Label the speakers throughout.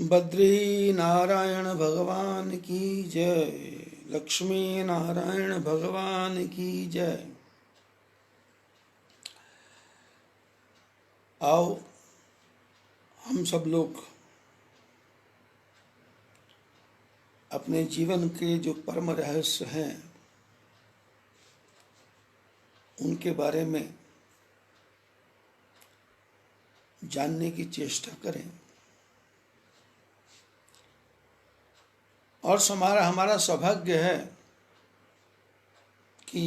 Speaker 1: बद्री नारायण भगवान की जय। लक्ष्मी नारायण भगवान की जय। आओ हम सब लोग अपने जीवन के जो परम रहस्य हैं उनके बारे में जानने की चेष्टा करें और हमारा सौभाग्य है कि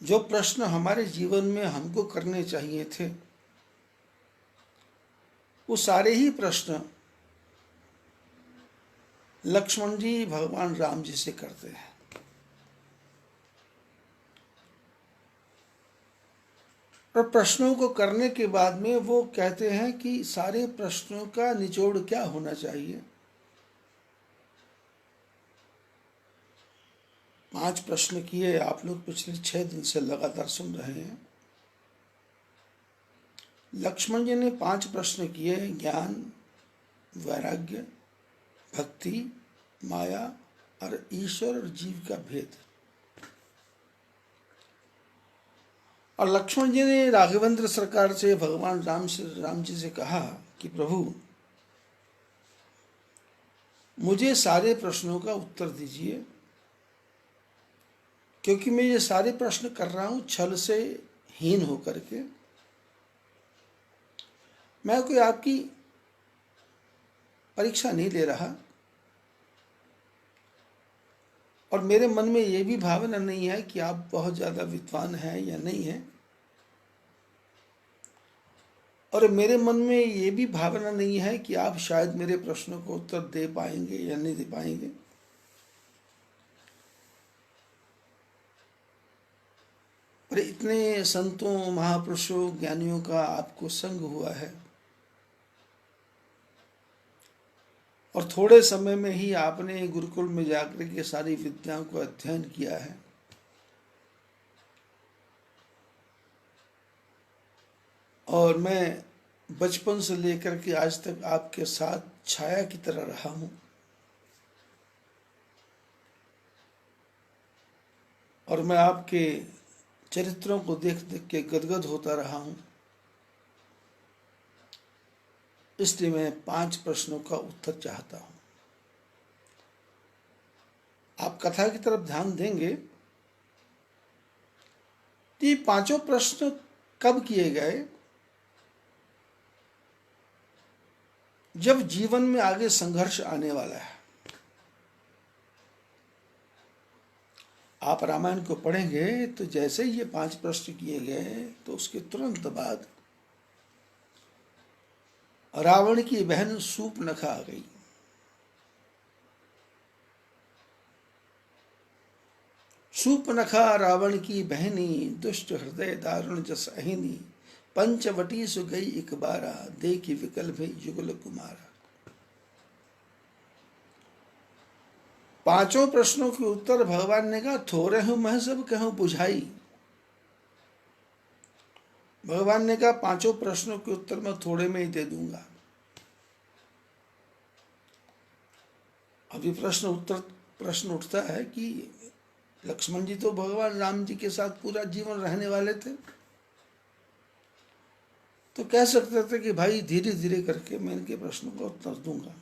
Speaker 1: जो प्रश्न हमारे जीवन में हमको करने चाहिए थे वो सारे ही प्रश्न लक्ष्मण जी भगवान राम जी से करते हैं। और प्रश्नों को करने के बाद में वो कहते हैं कि सारे प्रश्नों का निचोड़ क्या होना चाहिए। 5 प्रश्न किए, आप लोग पिछले 6 दिन से लगातार सुन रहे हैं। लक्ष्मण जी ने 5 प्रश्न किए, ज्ञान, वैराग्य, भक्ति, माया और ईश्वर और जीव का भेद। और लक्ष्मण जी ने राघवेंद्र सरकार से भगवान राम जी से कहा कि प्रभु मुझे सारे प्रश्नों का उत्तर दीजिए, क्योंकि मैं ये सारे प्रश्न कर रहा हूं छल से हीन होकर के। मैं कोई आपकी परीक्षा नहीं ले रहा और मेरे मन में ये भी भावना नहीं है कि आप बहुत ज़्यादा विद्वान हैं या नहीं हैं, और मेरे मन में ये भी भावना नहीं है कि आप शायद मेरे प्रश्नों को उत्तर दे पाएंगे या नहीं दे पाएंगे। पर इतने संतों, महापुरुषों, ज्ञानियों का आपको संग हुआ है और थोड़े समय में ही आपने गुरुकुल में जाकर के सारी विद्याओं को अध्ययन किया है। और मैं बचपन से लेकर के आज तक आपके साथ छाया की तरह रहा हूं और मैं आपके चरित्रों को देख देख के गदगद होता रहा हूं। इसलिए मैं 5 प्रश्नों का उत्तर चाहता हूं। आप कथा की तरफ ध्यान देंगे तो ये 5 प्रश्न कब किए गए? जब जीवन में आगे संघर्ष आने वाला है। आप रामायण को पढ़ेंगे तो जैसे ही ये 5 प्रश्न किए गए तो उसके तुरंत बाद रावण की बहन शूर्पणखा आ गई। शूर्पणखा रावण की बहनी, दुष्ट हृदय दारुण जस अहिनी, पंचवटी सु गई एक बारा, देखी विकल भई युगल कुमारा। 5 प्रश्नों के उत्तर भगवान ने कहा थोड़े हूं मैं सब कहूं बुझाई। भगवान ने कहा 5 प्रश्नों के उत्तर मैं थोड़े में ही दे दूंगा। अभी प्रश्न उठता है कि लक्ष्मण जी तो भगवान राम जी के साथ पूरा जीवन रहने वाले थे, तो कह सकते थे कि भाई धीरे धीरे करके मैं इनके प्रश्नों का उत्तर दूंगा।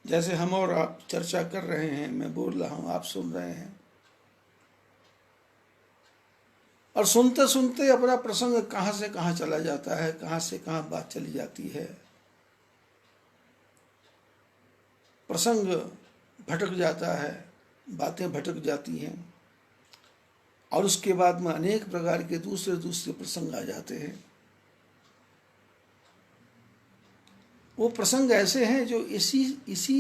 Speaker 1: जैसे हम और आप चर्चा कर रहे हैं, मैं बोल रहा हूं, आप सुन रहे हैं, और सुनते सुनते अपना प्रसंग कहां से कहां चला जाता है, कहां से कहां बात चली जाती है, प्रसंग भटक जाता है, बातें भटक जाती हैं और उसके बाद में अनेक प्रकार के दूसरे दूसरे प्रसंग आ जाते हैं। वो प्रसंग ऐसे हैं जो इसी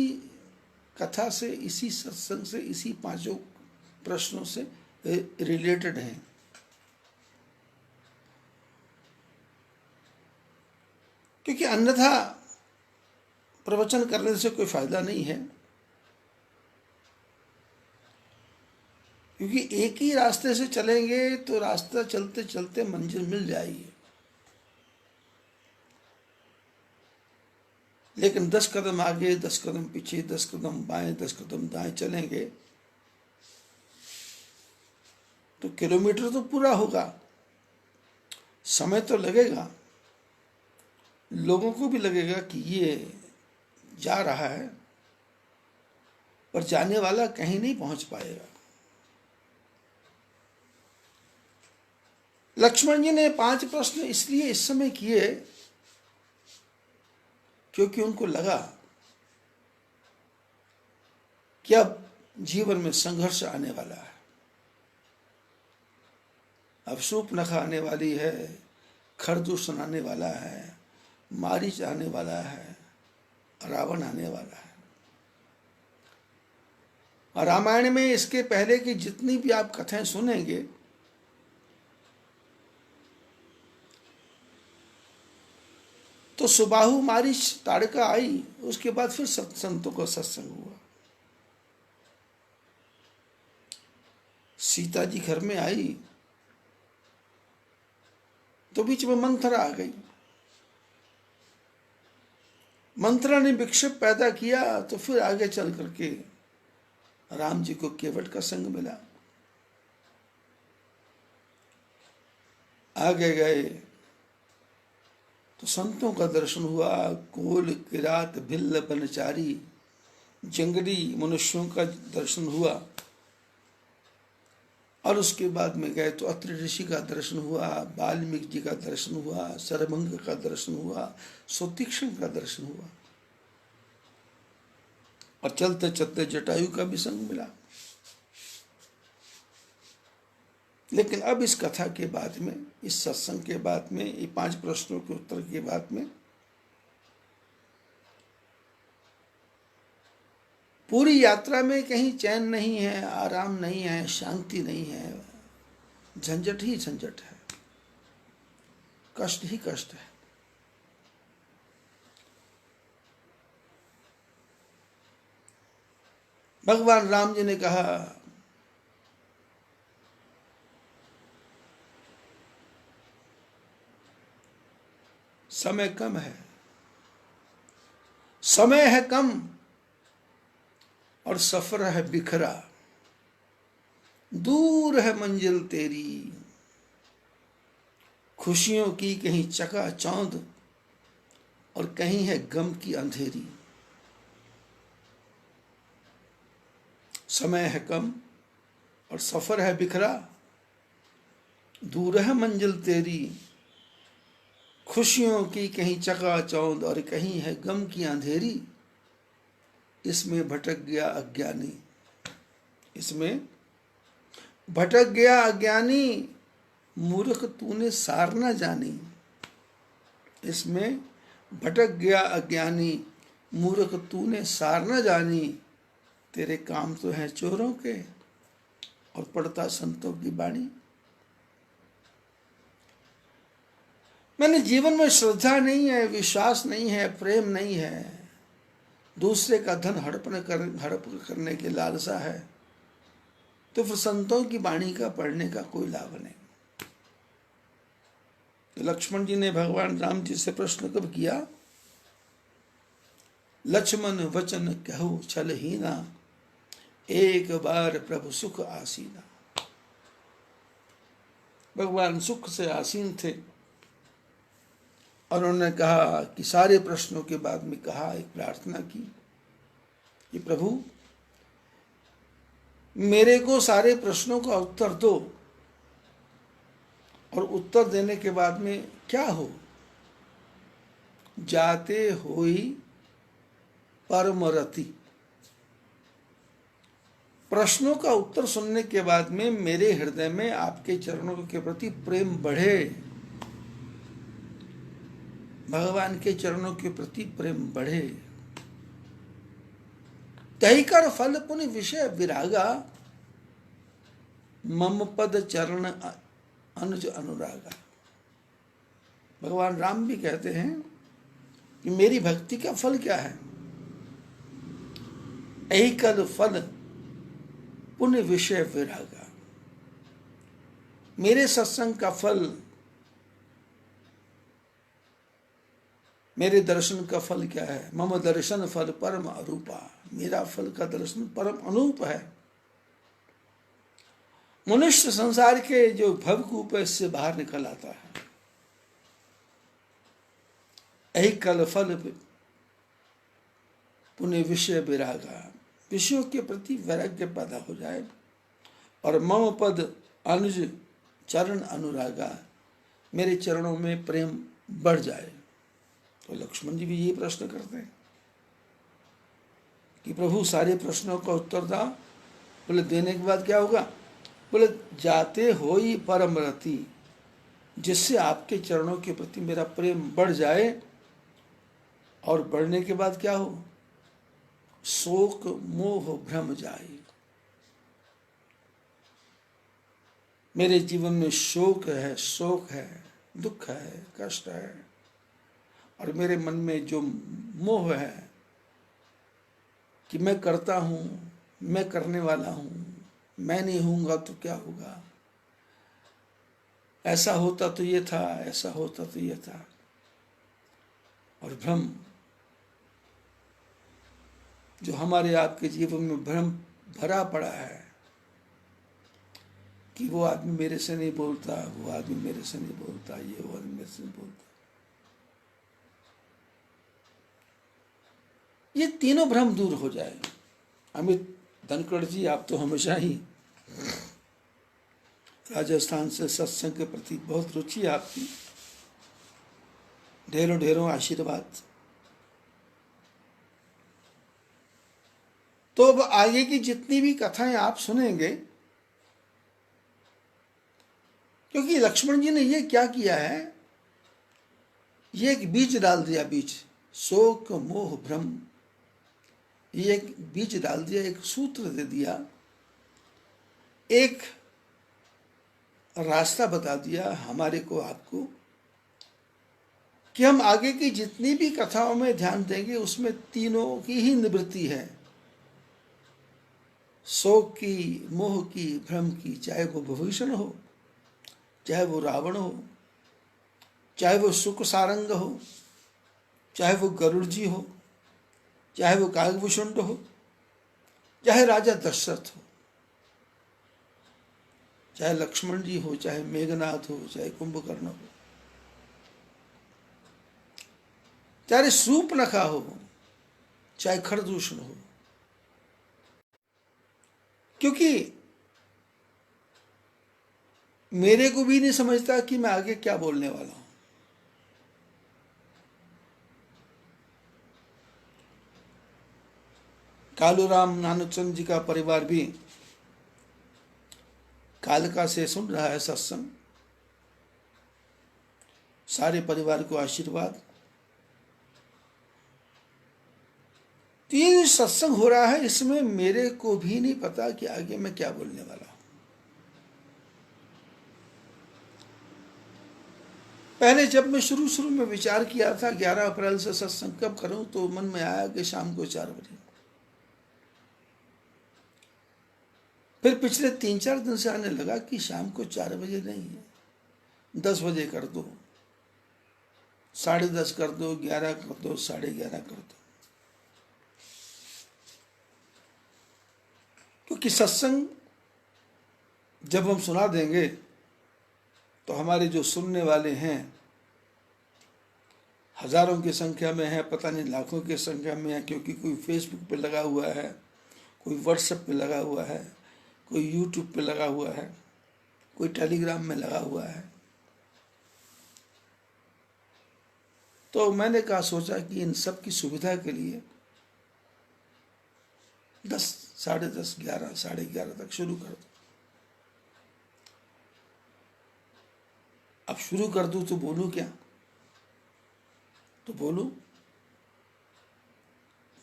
Speaker 1: कथा से, इसी सत्संग से, इसी 5 प्रश्नों से रिलेटेड हैं। क्योंकि अन्यथा प्रवचन करने से कोई फायदा नहीं है, क्योंकि एक ही रास्ते से चलेंगे तो रास्ता चलते चलते मंजिल मिल जाएगी। लेकिन 10 कदम आगे, 10 कदम पीछे, 10 कदम बाएं, 10 कदम दाएं चलेंगे तो किलोमीटर तो पूरा होगा, समय तो लगेगा, लोगों को भी लगेगा कि ये जा रहा है, पर जाने वाला कहीं नहीं पहुंच पाएगा। लक्ष्मण जी ने 5 प्रश्न इसलिए इस समय किए क्योंकि उनको लगा कि अब जीवन में संघर्ष आने वाला है, अब शूर्पणखा आने वाली है, खरदूषण आने वाला है, मारीच आने वाला है, रावण आने वाला है। और रामायण में इसके पहले की जितनी भी आप कथाएं सुनेंगे, तो सुबाहु मारीच ताड़का आई, उसके बाद फिर संतों का सत्संग हुआ। सीता जी घर में आई तो बीच में मंथरा आ गई, मंथरा ने विक्षेप पैदा किया, तो फिर आगे चल करके राम जी को केवट का संग मिला। आगे गए तो संतों का दर्शन हुआ, कोल किरात भिल्ल बनचारी जंगली मनुष्यों का दर्शन हुआ। और उसके बाद में गए तो अत्रि ऋषि का दर्शन हुआ, वाल्मीकि जी का दर्शन हुआ, सरभंग का दर्शन हुआ, सुतीक्ष्ण का दर्शन हुआ, और चलते चलते जटायु का भी संग मिला। लेकिन अब इस कथा के बाद में, इस सत्संग के बाद में, ये 5 प्रश्नों के उत्तर के बाद में पूरी यात्रा में कहीं चैन नहीं है, आराम नहीं है, शांति नहीं है, झंझट ही झंझट है, कष्ट ही कष्ट है। भगवान राम जी ने कहा, समय कम है, समय है कम और सफर है बिखरा, दूर है मंजिल तेरी, खुशियों की कहीं चकाचौंध और कहीं है गम की अंधेरी। समय है कम और सफर है बिखरा, दूर है मंजिल तेरी, खुशियों की कहीं चकाचौंध और कहीं है गम की अंधेरी। इसमें भटक गया अज्ञानी, इसमें भटक गया अज्ञानी, मूर्ख तूने सार न जानी। इसमें भटक गया अज्ञानी, मूर्ख तूने सार न जानी। तेरे काम तो हैं चोरों के और पढ़ता संतों की बाणी। मैंने जीवन में श्रद्धा नहीं है, विश्वास नहीं है, प्रेम नहीं है, दूसरे का धन हड़प करने की लालसा है, तो फिर संतों की वाणी का पढ़ने का कोई लाभ नहीं। तो लक्ष्मण जी ने भगवान राम जी से प्रश्न कब किया? लक्ष्मण वचन कहु छलहीना, एक बार प्रभु सुख आसीना। भगवान सुख से आसीन थे और उन्होंने कहा कि सारे प्रश्नों के बाद में कहा, एक प्रार्थना की कि प्रभु मेरे को सारे प्रश्नों का उत्तर दो, और उत्तर देने के बाद में क्या हो? जाते होई परम रति। प्रश्नों का उत्तर सुनने के बाद में मेरे हृदय में आपके चरणों के प्रति प्रेम बढ़े, भगवान के चरणों के प्रति प्रेम बढ़े। तही कर फल पुनि विषय विरागा, मम पद चरण अनुज अनुरागा। भगवान राम भी कहते हैं कि मेरी भक्ति का फल क्या है? यही कल फल पुण्य विषय विरागा। मेरे सत्संग का फल, मेरे दर्शन का फल क्या है? मम दर्शन फल परम अरूपा, मेरा फल का दर्शन परम अनूप है। मनुष्य संसार के जो भवकूप है इससे बाहर निकल आता है। यही कल फल पुण्य विषय विरागा, विषयों के प्रति वैराग्य पैदा हो जाए। और मम पद अनुज चरण अनुरागा, मेरे चरणों में प्रेम बढ़ जाए। तो लक्ष्मण जी भी ये प्रश्न करते हैं कि प्रभु सारे प्रश्नों का उत्तर दा। बोले देने के बाद क्या होगा? बोले जाते हो ही परम रति, जिससे आपके चरणों के प्रति मेरा प्रेम बढ़ जाए। और बढ़ने के बाद क्या हो? शोक मोह भ्रम जाए। मेरे जीवन में शोक है, दुख है, कष्ट है, और मेरे मन में जो मोह है कि मैं करता हूं, मैं करने वाला हूं, मैं नहीं होऊंगा तो क्या होगा, ऐसा होता तो ये था, ऐसा होता तो ये था। और भ्रम, जो हमारे आपके जीवन में भ्रम भरा पड़ा है कि वो आदमी मेरे से नहीं बोलता, वो आदमी मेरे से नहीं बोलता, ये वो आदमी मेरे से नहीं बोलता, ये तीनों भ्रम दूर हो जाए। अमित धनखड़ जी, आप तो हमेशा ही राजस्थान से सत्संग के प्रति बहुत रुचि है आपकी, ढेरों ढेरों आशीर्वाद। तो अब आगे की जितनी भी कथाएं आप सुनेंगे, क्योंकि लक्ष्मण जी ने ये क्या किया है, ये एक बीज डाल दिया, बीज शोक मोह भ्रम, ये एक बीज डाल दिया, एक सूत्र दे दिया, एक रास्ता बता दिया हमारे को, आपको, कि हम आगे की जितनी भी कथाओं में ध्यान देंगे उसमें तीनों की ही निवृत्ति है, शोक की, मोह की, भ्रम की। चाहे वो विभीषण हो, चाहे वो रावण हो, चाहे वो शुक सारंग हो, चाहे वो गरुड़ जी हो, चाहे वो काकभूषुंड हो, चाहे राजा दशरथ हो, चाहे लक्ष्मण जी हो, चाहे मेघनाथ हो, चाहे कुंभकर्ण हो, चाहे शूर्पणखा हो, चाहे खरदूषण हो। क्योंकि मेरे को भी नहीं समझता कि मैं आगे क्या बोलने वाला हूं। कालूराम नानचंद जी का परिवार भी कालका से सुन रहा है सत्संग। सारे परिवार को आशीर्वाद। तो ये जो सत्संग हो रहा है इसमें मेरे को भी नहीं पता कि आगे मैं क्या बोलने वाला हूं। पहले जब मैं शुरू में विचार किया था 11 अप्रैल से सत्संग कब करूं, तो मन में आया कि शाम को 4 बजे। फिर पिछले 3-4 दिन से आने लगा कि शाम को 4 बजे नहीं है, 10 बजे कर दो, 10:30 कर दो, 11 कर दो, 11:30 कर दो। क्योंकि सत्संग जब हम सुना देंगे तो हमारे जो सुनने वाले हैं हजारों की संख्या में है, पता नहीं लाखों की संख्या में है, क्योंकि कोई फेसबुक पे लगा हुआ है, कोई व्हाट्सएप पे लगा हुआ है, कोई यूट्यूब पे लगा हुआ है, कोई टेलीग्राम में लगा हुआ है। तो मैंने कहा, सोचा कि इन सब की सुविधा के लिए 10, 10:30, 11, 11:30 तक शुरू कर दो। अब शुरू कर दूं तो बोलूं क्या? तो बोलूं,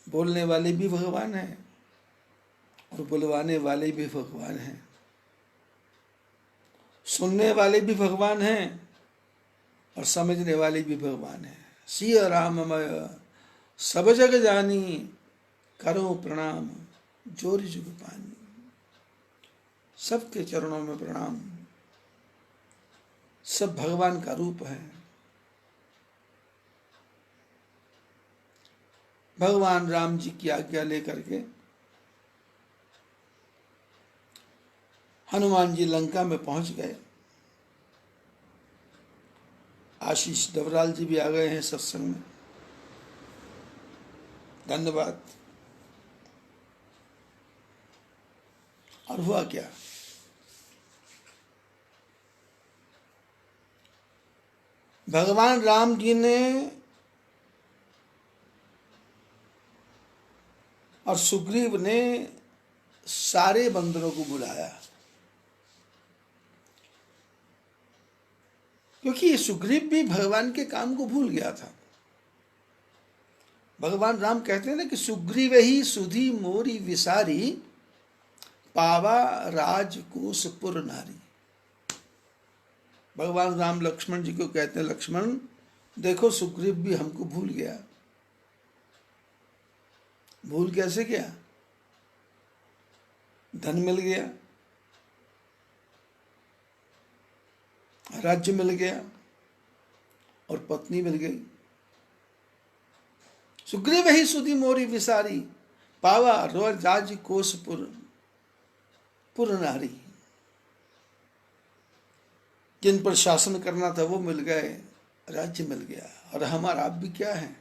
Speaker 1: बोलने वाले भी भगवान हैं और बुलवाने वाले भी भगवान हैं, सुनने वाले भी भगवान हैं और समझने वाले भी भगवान हैं। सिया राममय सब जग जानी, करो प्रणाम जोरि जुग पानी। सबके चरणों में प्रणाम। सब भगवान का रूप है। भगवान राम जी की आज्ञा लेकर के हनुमान जी लंका में पहुंच गए। आशीष डबराल जी भी आ गए हैं सत्संग में, धन्यवाद। और हुआ क्या, भगवान राम जी ने और सुग्रीव ने सारे बंदरों को बुलाया, क्योंकि सुग्रीव भी भगवान के काम को भूल गया था। भगवान राम कहते हैं ना कि सुग्रीव ही सुधी मोरी विसारी, पावा राजकोषपुर नारी। भगवान राम लक्ष्मण जी को कहते हैं, लक्ष्मण देखो सुग्रीव भी हमको भूल गया। भूल कैसे गया? धन मिल गया, राज्य मिल गया और पत्नी मिल गई। सुग्रीव ही सुधी मोरी विसारी, पावा राजकोषपुर नारी। जिन पर शासन करना था वो मिल गए, राज्य मिल गया। और हमारा आप भी क्या है,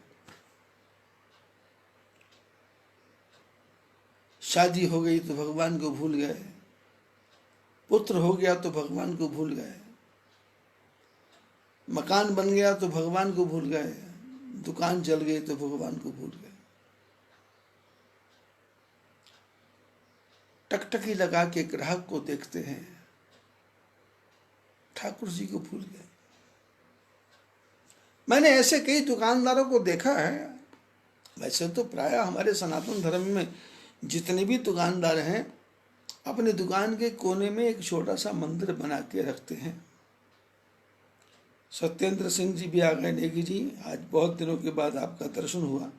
Speaker 1: शादी हो गई तो भगवान को भूल गए, पुत्र हो गया तो भगवान को भूल गए, मकान बन गया तो भगवान को भूल गए, दुकान जल गई तो भगवान को भूल गए। टकटकी लगा के ग्राहक को देखते हैं, ठाकुर जी को भूल गए। मैंने ऐसे कई दुकानदारों को देखा है। वैसे तो प्रायः हमारे सनातन धर्म में जितने भी दुकानदार हैं अपने दुकान के कोने में एक छोटा सा मंदिर बना के रखते हैं। सत्येंद्र सिंह जी भी आ गए, नेगी जी, आज बहुत दिनों के बाद आपका दर्शन हुआ।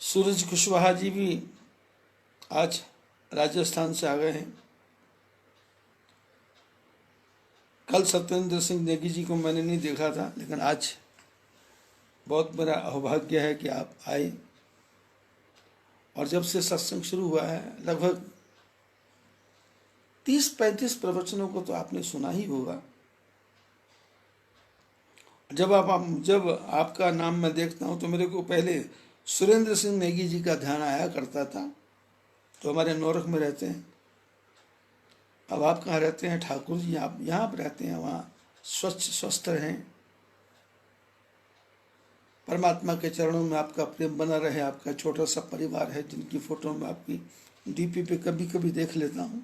Speaker 1: सूरज कुशवाहा जी भी आज राजस्थान से आ गए हैं। कल सत्येंद्र सिंह नेगी जी को मैंने नहीं देखा था, लेकिन आज बहुत बड़ा अभाग्य है कि आप आए। और जब से सत्संग शुरू हुआ है लगभग 30-35 प्रवचनों को तो आपने सुना ही होगा। जब आपका नाम मैं देखता हूँ तो मेरे को पहले सुरेंद्र सिंह नेगी जी का ध्यान आया करता था, तो हमारे नौरख में रहते हैं। अब आप कहाँ रहते हैं ठाकुर जी? आप यहाँ पर रहते हैं, वहाँ स्वच्छ स्वस्थ रहें, परमात्मा के चरणों में आपका प्रेम बना रहे। आपका छोटा सा परिवार है जिनकी फोटो में आपकी डीपी पे कभी कभी देख लेता हूँ।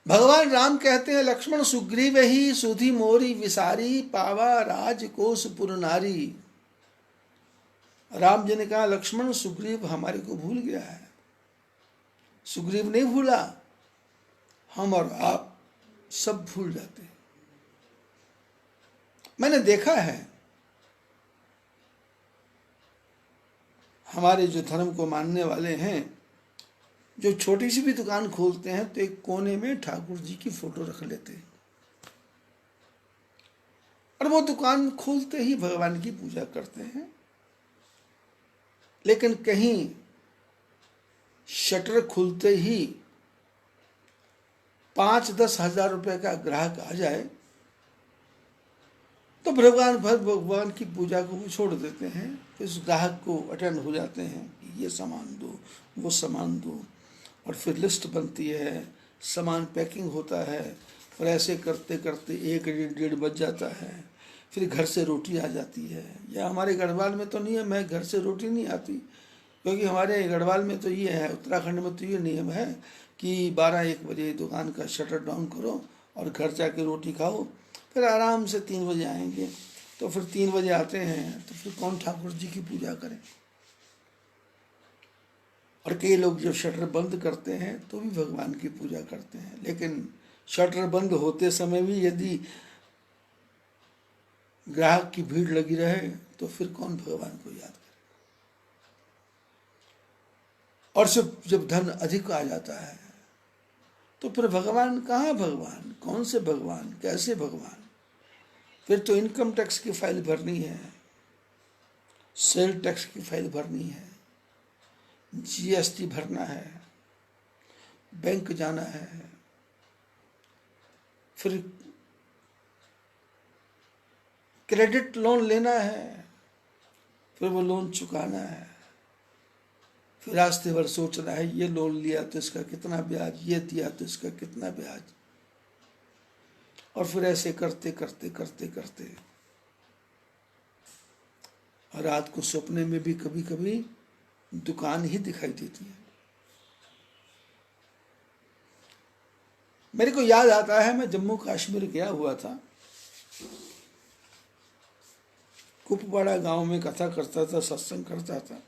Speaker 1: भगवान राम कहते हैं, लक्ष्मण सुग्रीव ही सुधी मोरी विसारी, पावा राजकोषपुर नारी। राम जी ने कहा, लक्ष्मण सुग्रीव हमारे को भूल गया है। सुग्रीव नहीं भूला, हम और आप सब भूल जाते हैं। मैंने देखा है हमारे जो धर्म को मानने वाले हैं, जो छोटी सी भी दुकान खोलते हैं तो एक कोने में ठाकुर जी की फोटो रख लेते हैं और वो दुकान खोलते ही भगवान की पूजा करते हैं। लेकिन कहीं शटर खुलते ही 5-10 हजार रुपए का ग्राहक आ जाए तो भगवान की पूजा को वो छोड़ देते हैं। इस ग्राहक को अटेंड हो जाते हैं कि ये सामान दो, वो सामान दो, और फिर लिस्ट बनती है, सामान पैकिंग होता है, और ऐसे करते करते 1-1.5 बज जाता है। फिर घर से रोटी आ जाती है। या हमारे गढ़वाल में तो नियम है, घर से रोटी नहीं आती, क्योंकि हमारे गढ़वाल में तो ये है, उत्तराखंड में तो ये नियम है कि 12-1 बजे दुकान का शटर डाउन करो और घर जाके रोटी खाओ, फिर आराम से 3 बजे आएंगे। तो फिर 3 बजे आते हैं तो फिर कौन ठाकुर जी की पूजा करे? और कई लोग जब शटर बंद करते हैं तो भी भगवान की पूजा करते हैं। लेकिन शटर बंद होते समय भी यदि ग्राहक की भीड़ लगी रहे तो फिर कौन भगवान को याद करे? और जब धन अधिक आ जाता है तो फिर भगवान कहाँ? भगवान कौन से भगवान, कैसे भगवान? फिर तो इनकम टैक्स की फाइल भरनी है, सेल टैक्स की फाइल भरनी है, जीएसटी भरना है, बैंक जाना है, फिर क्रेडिट लोन लेना है, फिर वो लोन चुकाना है, फिर आस्ते भर सोचना है ये लोन लिया तो इसका कितना ब्याज, ये दिया तो इसका कितना ब्याज, और फिर ऐसे करते करते करते करते और रात को सपने में भी कभी कभी दुकान ही दिखाई देती है। मेरे को याद आता है, मैं जम्मू कश्मीर गया हुआ था, कुपवाड़ा गांव में कथा करता था, सत्संग करता था,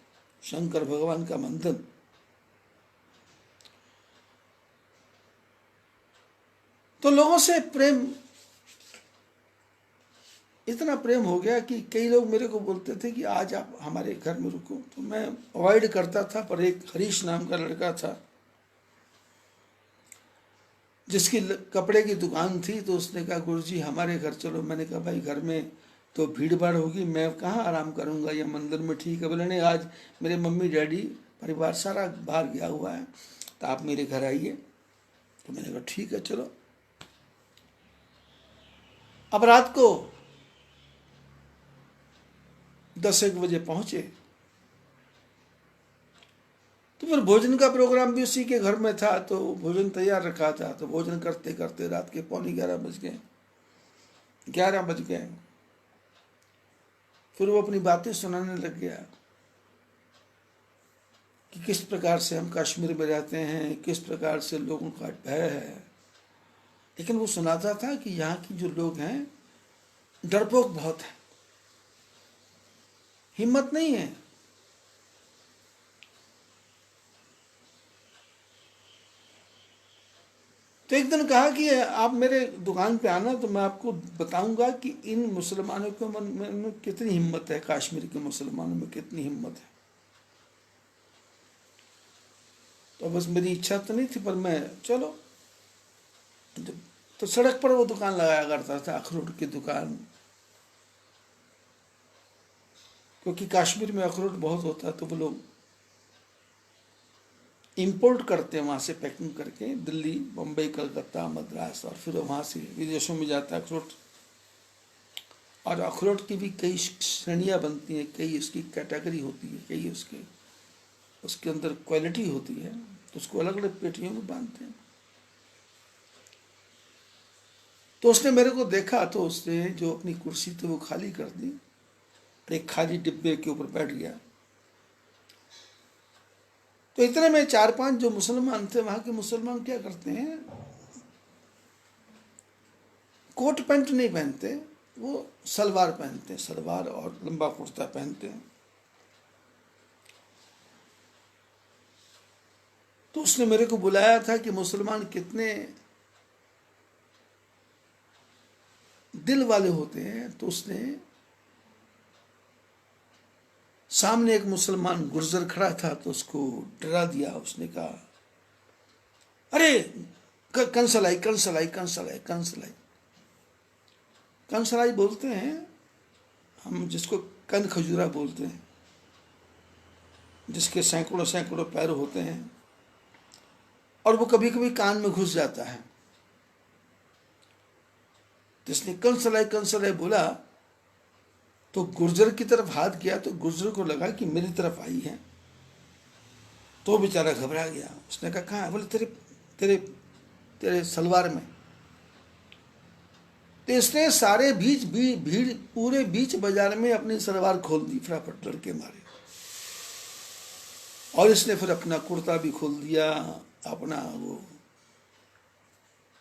Speaker 1: शंकर भगवान का मंदिर। तो लोगों से प्रेम, इतना प्रेम हो गया कि कई लोग मेरे को बोलते थे कि आज आप हमारे घर में रुको, तो मैं अवॉइड करता था। पर एक हरीश नाम का लड़का था जिसकी कपड़े की दुकान थी, तो उसने कहा गुरुजी हमारे घर चलो। मैंने कहा भाई घर में तो भीड़ भाड़ होगी, मैं कहाँ आराम करूँगा, या मंदिर में ठीक है। बोले नहीं, आज मेरे मम्मी डैडी परिवार सारा बाहर गया हुआ है, तो आप मेरे घर आइए। तो मैंने कहा ठीक है चलो। अब रात को 10-1 बजे पहुंचे, तो फिर भोजन का प्रोग्राम भी उसी के घर में था, तो भोजन तैयार रखा था। तो भोजन करते करते रात के 11:15 बज गए, 11 बज गए। फिर वो अपनी बातें सुनाने लग गया कि किस प्रकार से हम कश्मीर में रहते हैं, किस प्रकार से लोगों का भय है। लेकिन वो सुनाता था कि यहाँ की जो लोग हैं डरपोक बहुत है, हिम्मत नहीं है। तो एक दिन कहा कि आप मेरे दुकान पे आना, तो मैं आपको बताऊंगा कि इन मुसलमानों के मन में कितनी हिम्मत है, कश्मीर के मुसलमानों में कितनी हिम्मत है। तो बस मेरी इच्छा तो नहीं थी, पर मैं चलो। तो सड़क पर वो दुकान लगाया करता था, अखरोट की दुकान, क्योंकि कश्मीर में अखरोट बहुत होता है। तो वो लोग इंपोर्ट करते हैं वहाँ से पैकिंग करके, दिल्ली, बम्बई, कलकत्ता, मद्रास, और फिर वहाँ से विदेशों में जाता है अखरोट। और अखरोट की भी कई श्रेणियाँ बनती हैं, कई उसकी कैटेगरी होती है, कई उसके अंदर क्वालिटी होती है, तो उसको अलग अलग पेटियों में बांधते हैं। तो उसने मेरे को देखा, तो उसने जो अपनी कुर्सी थी वो खाली कर दी, एक खाली डिब्बे के ऊपर बैठ गया। तो इतने में 4-5 जो मुसलमान थे, वहां के मुसलमान क्या करते हैं, कोट पैंट नहीं पहनते, वो सलवार पहनते हैं, सलवार और लंबा कुर्ता पहनते हैं। तो उसने मेरे को बुलाया था कि मुसलमान कितने दिल वाले होते हैं। तो उसने सामने एक मुसलमान गुर्जर खड़ा था, तो उसको डरा दिया। उसने कहा अरे कंसलाई कंसलाई कंसलाई कंसलाई। कंसलाई बोलते हैं हम जिसको कन खजूरा बोलते हैं, जिसके सैकड़ों सैकड़ों पैर होते हैं और वो कभी कभी कान में घुस जाता है। जिसने कंसलाई बोला तो गुर्जर की तरफ हाथ गया, तो गुर्जर को लगा कि मेरी तरफ आई है, तो बेचारा घबरा गया। उसने कहा कहाँ है? बोले तेरे तेरे तेरे सलवार में। तो इसने सारे भीड़ पूरे बीच बाजार में अपनी सलवार खोल दी, फटाफट डर के मारे। और इसने फिर अपना कुर्ता भी खोल दिया, अपना वो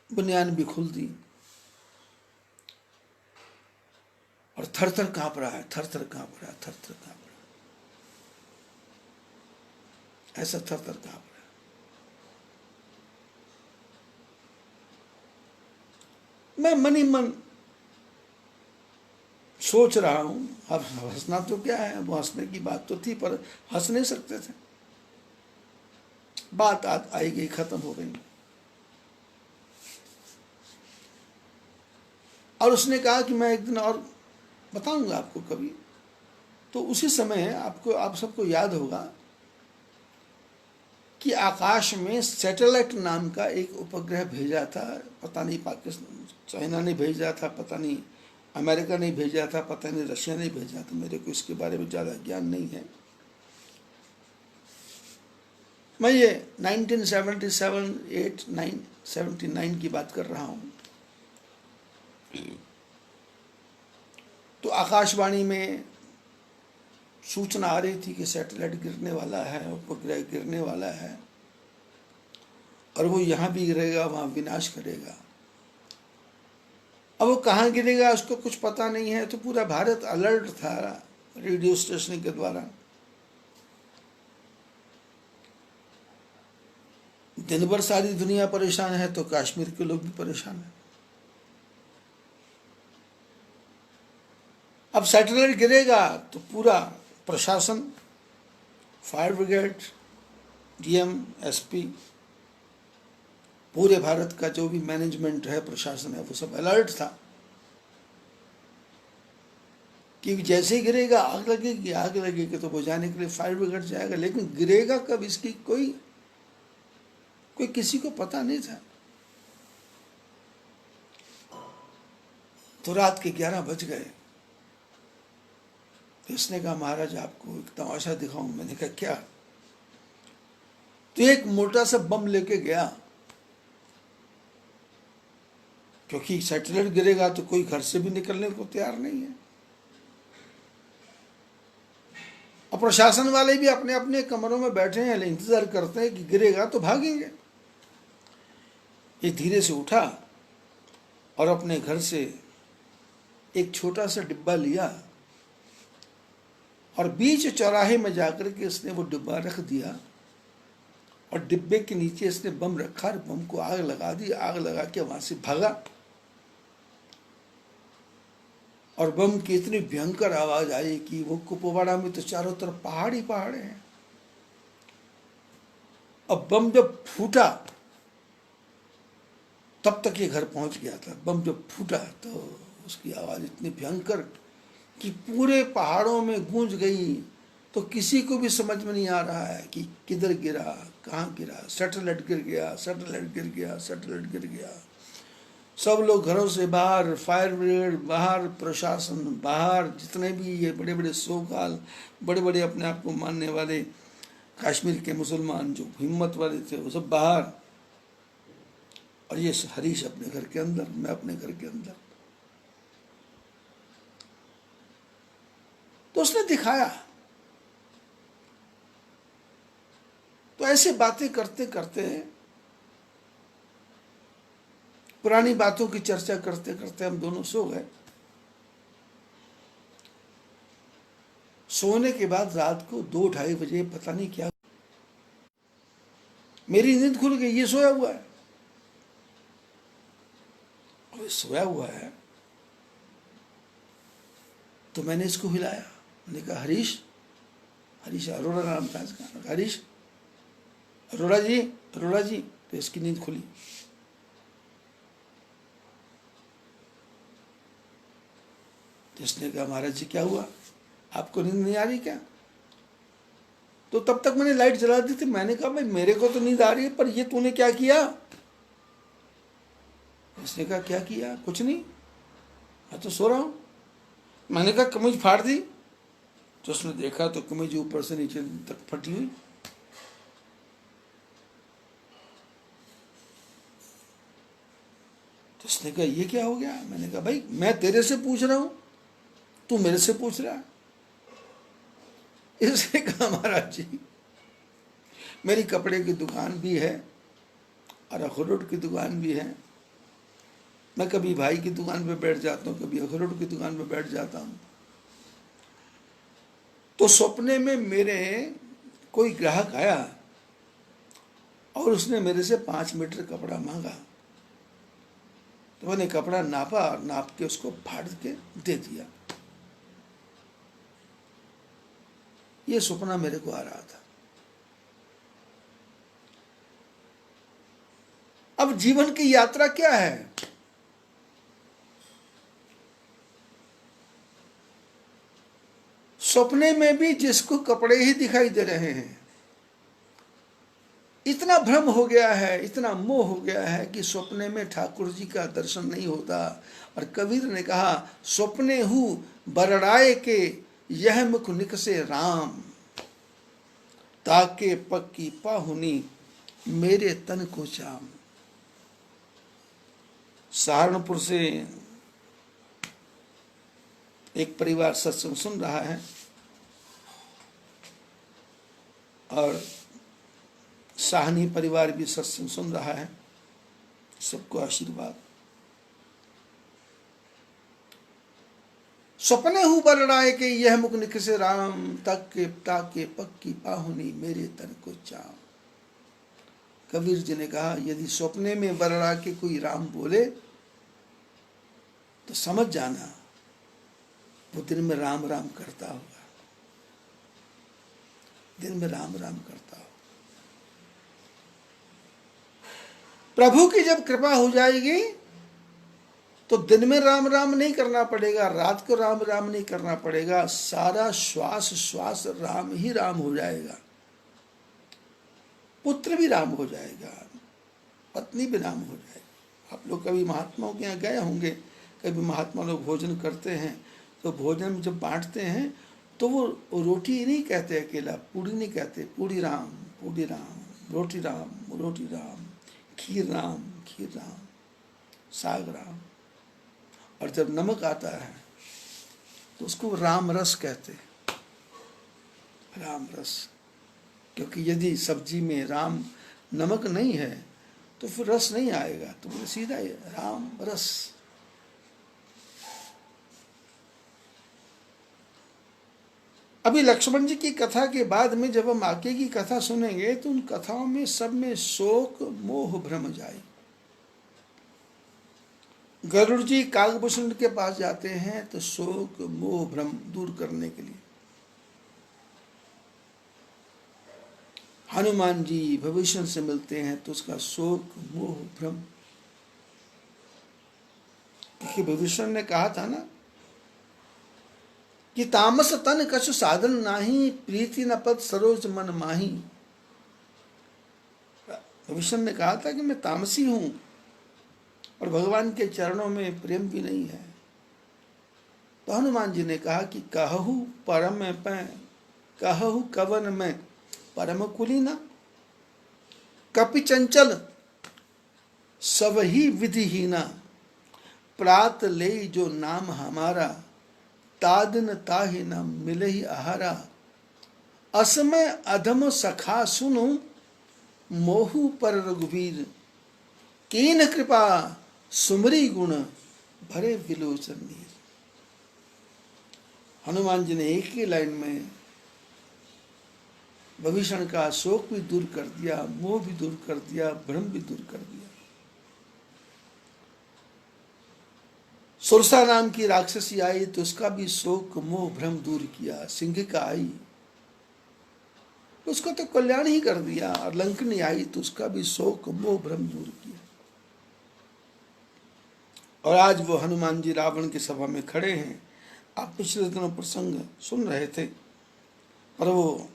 Speaker 1: बनियान भी खोल दी, और थर थर कांप रहा है, थर थर कांप रहा है, थर थर कांप रहा है, ऐसा थर थर कांप रहा है। मैं मन ही मन सोच रहा हूं, अब हंसना तो क्या है, वो हंसने की बात तो थी, पर हंस नहीं सकते थे। बात आई गई, खत्म हो गई। और उसने कहा कि मैं एक दिन और बताऊंगा आपको कभी। तो उसी समय आप सबको याद होगा कि आकाश में सैटेलाइट नाम का एक उपग्रह भेजा था, पता नहीं पाकिस्तान चाइना ने भेजा था, पता नहीं अमेरिका ने भेजा था, पता नहीं रशिया ने भेजा था, मेरे को इसके बारे में ज़्यादा ज्ञान नहीं है। मैं ये 1977, 8, 9, 79 की बात कर रहा हूँ। तो आकाशवाणी में सूचना आ रही थी कि सैटेलाइट गिरने वाला है, उपग्रह गिरने वाला है, और वो यहाँ भी गिरेगा, वहाँ विनाश करेगा। अब वो कहाँ गिरेगा उसको कुछ पता नहीं है। तो पूरा भारत अलर्ट था रेडियो स्टेशन के द्वारा। दिन भर सारी दुनिया परेशान है तो कश्मीर के लोग भी परेशान हैं। अब सैटेलाइट गिरेगा तो पूरा प्रशासन, फायर ब्रिगेड, डीएम, एसपी, पूरे भारत का जो भी मैनेजमेंट है, प्रशासन है, वो सब अलर्ट था कि जैसे ही गिरेगा आग लगेगी, आग लगेगी तो बुझाने के लिए फायर ब्रिगेड जाएगा। लेकिन गिरेगा कब इसकी कोई किसी को पता नहीं था। तो रात के 11 बज गए। तो इसने कहा महाराज आपको एक तमाशा दिखाऊं। मैंने कहा क्या? तो एक मोटा सा बम लेके गया, क्योंकि सैटेलाइट गिरेगा तो कोई घर से भी निकलने को तैयार नहीं है, और प्रशासन वाले भी अपने अपने कमरों में बैठे हैं, इंतजार करते हैं कि गिरेगा तो भागेंगे। ये धीरे से उठा और अपने घर से एक छोटा सा डिब्बा लिया और बीच चौराहे में जाकर के इसने वो डिब्बा रख दिया, और डिब्बे के नीचे इसने बम रखा और बम को आग लगा दी। आग लगा के वहां से भागा, और बम की इतनी भयंकर आवाज आई कि वो कुपवाड़ा में तो चारों तरफ पहाड़ ही पहाड़ हैं। अब बम जब फूटा तब तक ये घर पहुंच गया था। बम जब फूटा तो उसकी आवाज इतनी भयंकर कि पूरे पहाड़ों में गूंज गई। तो किसी को भी समझ में नहीं आ रहा है कि किधर गिरा, कहाँ गिरा। सैटेलाइट गिर गया, सैटेलाइट गिर गया, सैटेलाइट गिर गया। सब लोग घरों से बाहर, फायर ब्रिगेड बाहर, प्रशासन बाहर, जितने भी ये बड़े बड़े सोकाल, बड़े बड़े अपने आप को मानने वाले कश्मीर के मुसलमान जो हिम्मत वाले थे, वो सब बाहर। और ये हरीश अपने घर के अंदर, मैं अपने घर के अंदर। तो उसने दिखाया। तो ऐसे बातें करते करते, पुरानी बातों की चर्चा करते करते हम दोनों सो गए। सोने के बाद रात को 2-2:30 बजे पता नहीं क्या मेरी नींद खुल गई। ये सोया हुआ है, और सोया हुआ है। तो मैंने इसको हिलाया। मैंने कहा हरीश, हरीश अरोड़ा नाम था इसका, हरीश, अरोड़ा जी, अरोड़ा जी। तो इसकी नींद खुली। तो इसने कहा महाराज जी क्या हुआ, आपको नींद नहीं आ रही क्या? तो तब तक मैंने लाइट जला दी थी। मैंने कहा भाई मेरे को तो नींद आ रही है, पर ये तूने क्या किया? इसने कहा क्या किया? कुछ नहीं, मैं तो सो रहा हूं। मैंने कहा कमीज फाड़ दी। तो उसने देखा तो कमीज ऊपर से नीचे तक फटी हुई। तो उसने कहा ये क्या हो गया? मैंने कहा भाई मैं तेरे से पूछ रहा हूं, तू मेरे से पूछ रहा है। इसने कहा महाराज जी मेरी कपड़े की दुकान भी है और अखरोट की दुकान भी है। मैं कभी भाई की दुकान पे बैठ जाता हूँ, कभी अखरोट की दुकान पे बैठ जाता हूँ। तो सपने में मेरे कोई ग्राहक आया और उसने मेरे से 5 मीटर कपड़ा मांगा। तो मैंने कपड़ा नापा और नाप के उसको फाड़ के दे दिया। ये सपना मेरे को आ रहा था। अब जीवन की यात्रा क्या है? सपने में भी जिसको कपड़े ही दिखाई दे रहे हैं। इतना भ्रम हो गया है, इतना मोह हो गया है कि सपने में ठाकुर जी का दर्शन नहीं होता। और कबीर ने कहा, सपने हूँ बरड़ाए के यह मुख निकसे राम, ताके पक्की पाहुनी मेरे तन को चाम। सहारनपुर से एक परिवार सत्संग सुन रहा है और साहनी परिवार भी सत्संग सुन रहा है। सबको आशीर्वाद। सपने हूँ बरड़ाए के यह मुख निकसे राम, तक के ताके पक्की पाहुनी मेरे तन को चाम। कबीर जी ने कहा, यदि सपने में बरड़ा के कोई राम बोले तो समझ जाना वो दिन में राम राम करता होगा, दिन में राम राम करता होगा। प्रभु की जब कृपा हो जाएगी तो दिन में राम राम नहीं करना पड़ेगा, रात को राम राम नहीं करना पड़ेगा, सारा श्वास श्वास राम ही राम हो जाएगा। पुत्र भी राम हो जाएगा, पत्नी भी राम हो जाएगी। आप लोग कभी महात्माओं के यहाँ गए होंगे, कभी महात्मा लोग भोजन करते हैं तो भोजन जब बांटते हैं तो वो रोटी नहीं कहते अकेला, पूड़ी नहीं कहते, पूड़ी राम, रोटी राम, खीर राम, साग राम। और जब नमक आता है तो उसको राम रस कहते हैं, राम रस। क्योंकि यदि सब्जी में राम नमक नहीं है तो फिर रस नहीं आएगा, तो बोले सीधा ही राम रस। अभी लक्ष्मण जी की कथा के बाद में जब हम आगे की कथा सुनेंगे तो उन कथाओं में सब में शोक मोह भ्रम जाए। गरुड़ जी कागभूषण के पास जाते हैं तो शोक मोह भ्रम दूर करने के लिए। हनुमान जी भविष्य से मिलते हैं तो उसका शोक मोह भ्रम, क्योंकि भविष्य ने कहा था ना कि तामस तन कछु साधन नाही, प्रीति न पद सरोज मन माही। भविष्य ने कहा था कि मैं तामसी हूं और भगवान के चरणों में प्रेम भी नहीं है। तो हनुमान जी ने कहा कि कहु परम पै, कहु कवन में परम कुलीना, कपि चंचल सब ही विधिहीना, प्रात ले जो नाम हमारा, तादिन ताहि न मिले ही आहारा। असमय अधम सखा सुनु, मोहु पर रघुवीर, कीन कृपा सुमरी गुण भरे विलोचन नीर। हनुमान जी ने एक ही लाइन में विभीषण का शोक भी दूर कर दिया, मोह भी दूर कर दिया, भ्रम भी दूर कर दिया। सुरसा नाम की राक्षसी आई तो उसका भी शोक मोह भ्रम दूर किया। सिंहिका आई उसको तो कल्याण ही कर दिया, और लंकनी आई तो उसका भी शोक मोह भ्रम दूर किया। और आज वो हनुमान जी रावण की सभा में खड़े हैं। आप पिछले दिनों प्रसंग सुन रहे थे, पर वो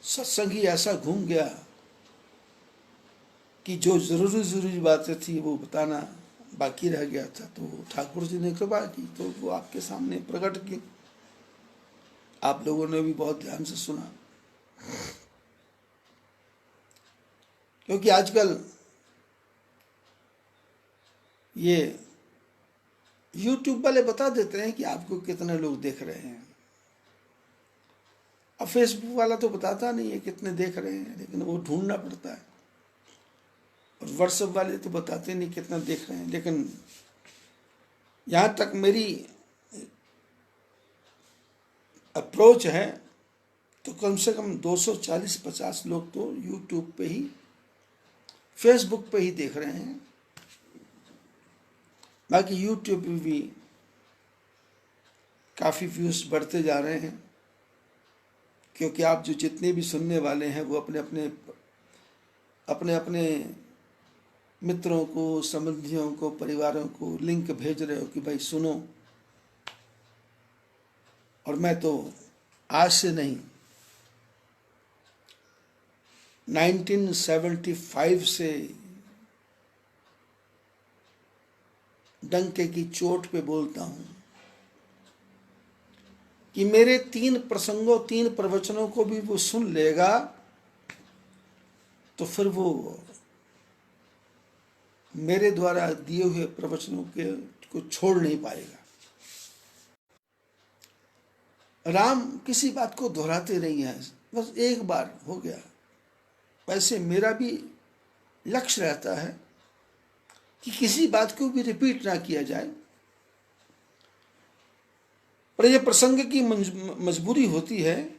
Speaker 1: सत्संग ही ऐसा घूम गया कि जो जरूरी बातें थी वो बताना बाकी रह गया था। तो ठाकुर जी ने कृपा की तो वो आपके सामने प्रकट की। आप लोगों ने भी बहुत ध्यान से सुना, क्योंकि आजकल ये YouTube वाले बता देते हैं कि आपको कितने लोग देख रहे हैं। अब फेसबुक वाला तो बताता नहीं है कितने देख रहे हैं, लेकिन वो ढूंढना पड़ता है। और व्हाट्सएप वाले तो बताते नहीं कितना देख रहे हैं। लेकिन यहाँ तक मेरी अप्रोच है तो कम से कम 240-50 लोग तो YouTube पे ही, फेसबुक पे ही देख रहे हैं। बाकी YouTube पे भी काफ़ी व्यूज़ बढ़ते जा रहे हैं, क्योंकि आप जो जितने भी सुनने वाले हैं वो अपने अपने मित्रों को, संबंधियों को, परिवारों को लिंक भेज रहे हो कि भाई सुनो। और मैं तो आज से नहीं, 1975 से डंके की चोट पे बोलता हूं कि मेरे 3 प्रसंगों, 3 प्रवचनों को भी वो सुन लेगा तो फिर वो मेरे द्वारा दिए हुए प्रवचनों के को छोड़ नहीं पाएगा। राम किसी बात को दोहराते नहीं है, बस एक बार हो गया। वैसे मेरा भी लक्ष्य रहता है कि किसी बात को भी रिपीट ना किया जाए, पर यह प्रसंग की मजबूरी होती है।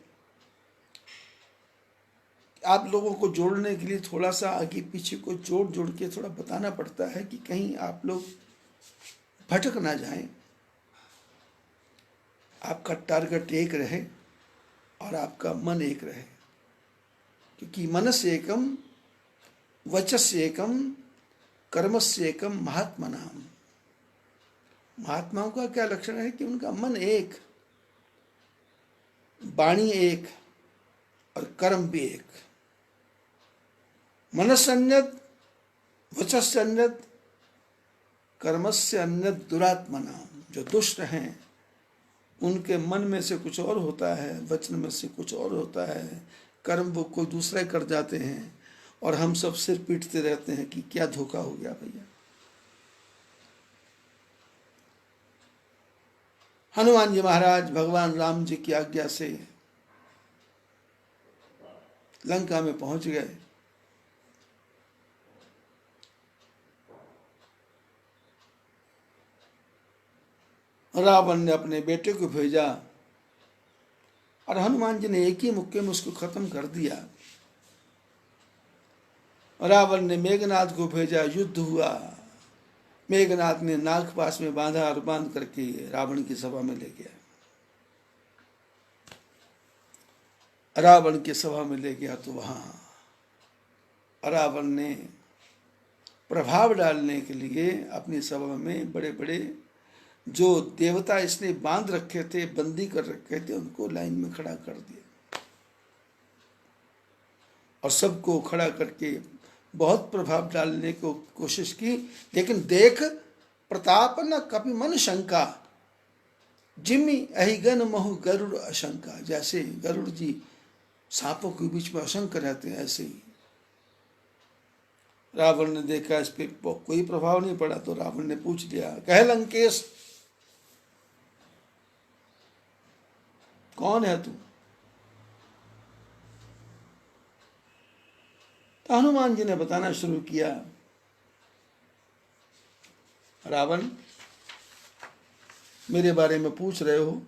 Speaker 1: आप लोगों को जोड़ने के लिए थोड़ा सा आगे पीछे को जोड़ जोड़ के थोड़ा बताना पड़ता है कि कहीं आप लोग भटक ना जाएं, आपका टारगेट एक रहे और आपका मन एक रहे। क्योंकि मनस्य एकम, वचस्य एकम, कर्मस्य एकम महात्मनाम। महात्माओं का क्या लक्षण है कि उनका मन एक, वाणी एक और कर्म भी एक। मनस्य अन्यत, वचस्य अन्यत, कर्मस्य अन्यत दुरात्मनाम। जो दुष्ट हैं उनके मन में से कुछ और होता है, वचन में से कुछ और होता है, कर्म वो कोई दूसरा कर जाते हैं और हम सब सिर पीटते रहते हैं कि क्या धोखा हो गया भैया। हनुमान जी महाराज भगवान राम जी की आज्ञा से लंका में पहुंच गए। रावण ने अपने बेटे को भेजा और हनुमान जी ने एक ही मुक्के में उसको खत्म कर दिया। रावण ने मेघनाथ को भेजा, युद्ध हुआ। मेघनाथ ने नागपाश में बांधा और बांध करके रावण की सभा में ले गया। रावण की सभा में ले गया तो वहां रावण ने प्रभाव डालने के लिए अपनी सभा में बड़े बड़े जो देवता इसने बांध रखे थे, बंदी कर रखे थे, उनको लाइन में खड़ा कर दिया और सबको खड़ा करके बहुत प्रभाव डालने को कोशिश की। लेकिन देख प्रताप न कपि मन शंका, जिम्मी अहिगन महु गरुड़ अशंका। जैसे गरुड़ जी सांपों के बीच में असंक रहते हैं, ऐसे ही रावण ने देखा इस पे कोई प्रभाव नहीं पड़ा तो रावण ने पूछ लिया, कह लंकेश कौन है तू? तो हनुमान जी ने बताना शुरू किया, रावण मेरे बारे में पूछ रहे हो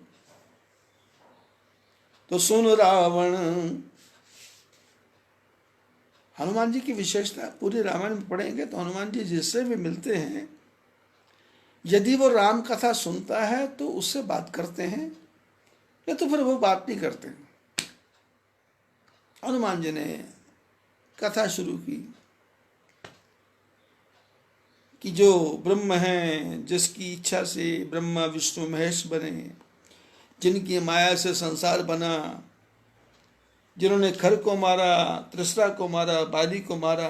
Speaker 1: तो सुन रावण। हनुमान जी की विशेषता पूरे रामायण में पढ़ेंगे तो हनुमान जी जिससे भी मिलते हैं, यदि वो राम कथा सुनता है तो उससे बात करते हैं या तो फिर वो बात नहीं करते। हनुमान जी ने कथा शुरू की कि जो ब्रह्म हैं, जिसकी इच्छा से ब्रह्मा विष्णु महेश बने, जिनकी माया से संसार बना, जिन्होंने खर को मारा, त्रिसरा को मारा, बाली को मारा,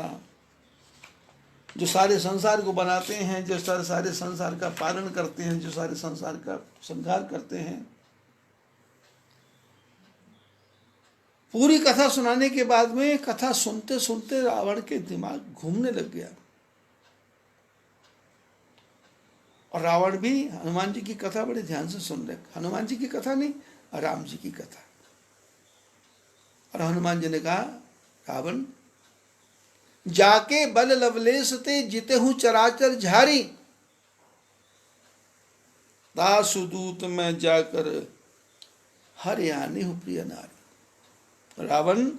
Speaker 1: जो सारे संसार को बनाते हैं, जो सारे संसार का पालन करते हैं, जो सारे संसार का संहार करते हैं। पूरी कथा सुनाने के बाद में कथा सुनते सुनते रावण के दिमाग घूमने लग गया और रावण भी हनुमान जी की कथा बड़े ध्यान से सुन रहे। हनुमान जी की कथा नहीं, राम जी की कथा। और हनुमान जी ने कहा, रावण जाके बल लवलेश ते जिते हूं चराचर झारी, दासुदूत में जाकर हर आने हूं प्रिय नारी। रावण,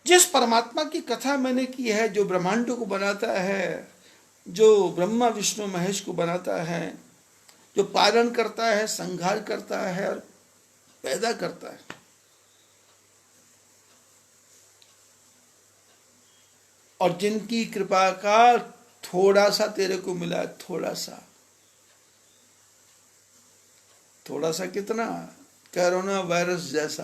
Speaker 1: जिस परमात्मा की कथा मैंने की है, जो ब्रह्मांडों को बनाता है, जो ब्रह्मा विष्णु महेश को बनाता है, जो पालन करता है, संहार करता है और पैदा करता है, और जिनकी कृपा का थोड़ा सा तेरे को मिला, थोड़ा सा, थोड़ा सा कितना, कोरोना वायरस जैसा।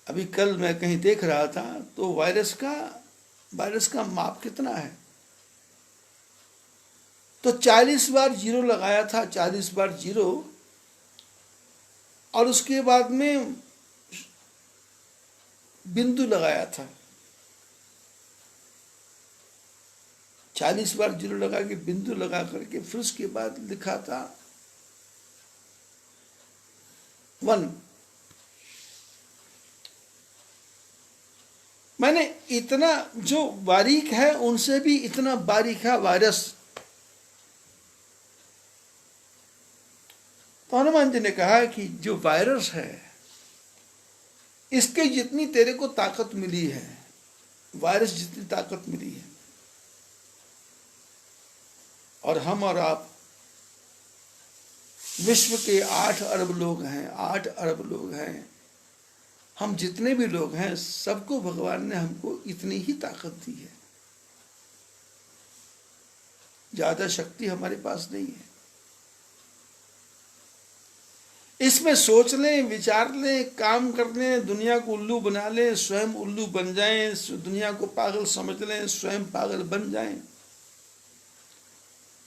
Speaker 1: अभी कल मैं कहीं देख रहा था तो वायरस का माप कितना है, तो 40 बार जीरो लगाया था, 40 बार जीरो, और उसके बाद में बिंदु लगाया था। 40 बार जीरो लगा के बिंदु लगा करके फिर उसके बाद लिखा था 1। मैंने इतना जो बारीक है उनसे भी इतना बारीक है वायरस। तो हनुमान जी ने कहा कि जो वायरस है इसके जितनी तेरे को ताकत मिली है, वायरस जितनी ताकत मिली है, और हम और आप विश्व के 8 अरब लोग हैं, 8 अरब लोग हैं, हम जितने भी लोग हैं सबको भगवान ने हमको इतनी ही ताकत दी है, ज्यादा शक्ति हमारे पास नहीं है। इसमें सोच लें, विचार लें, काम कर लें, दुनिया को उल्लू बना लें, स्वयं उल्लू बन जाएं, दुनिया को पागल समझ लें, स्वयं पागल बन जाएं,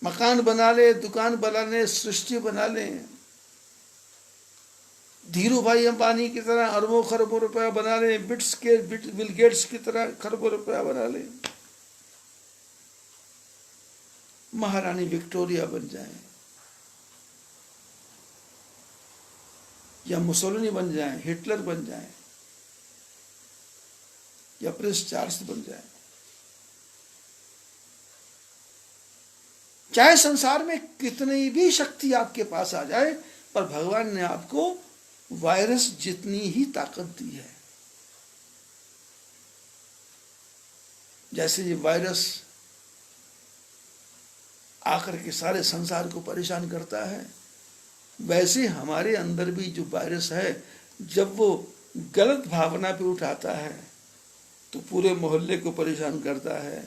Speaker 1: मकान बना लें, दुकान बना लें, सृष्टि बना लें, धीरू भाई अंबानी की तरह अरबों खरबों रुपया बना लें, बिल गेट्स की तरह खरबों रुपया बना लें, महारानी विक्टोरिया बन जाएं, या मुसोलिनी बन जाएं, हिटलर बन जाएं, या प्रिंस चार्ल्स बन जाएं, चाहे संसार में कितनी भी शक्ति आपके पास आ जाए, पर भगवान ने आपको वायरस जितनी ही ताकत दी है। जैसे ये वायरस आकर के सारे संसार को परेशान करता है, वैसे हमारे अंदर भी जो वायरस है, जब वो गलत भावना पे उठाता है तो पूरे मोहल्ले को परेशान करता है,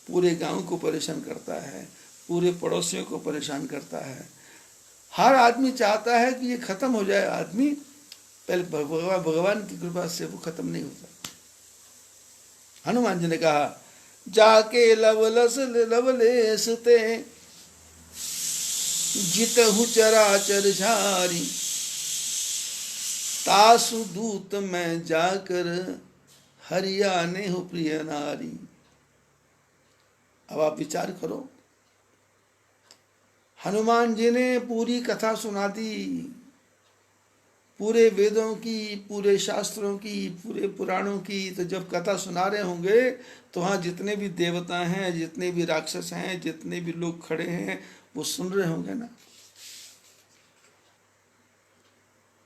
Speaker 1: पूरे गांव को परेशान करता है, पूरे पड़ोसियों को परेशान करता है। हर आदमी चाहता है कि ये खत्म हो जाए, आदमी पहले भगवान की कृपा से वो खत्म नहीं होता। हनुमान जी ने कहा, जाके लवलेस ते जितहु चराचर झारी, तासु दूत में जाकर हरियाने हो प्रिय नारी। अब आप विचार करो, हनुमान जी ने पूरी कथा सुना दी, पूरे वेदों की, पूरे शास्त्रों की, पूरे पुराणों की। तो जब कथा सुना रहे होंगे तो वहाँ जितने भी देवता हैं, जितने भी राक्षस हैं, जितने भी लोग खड़े हैं, वो सुन रहे होंगे ना।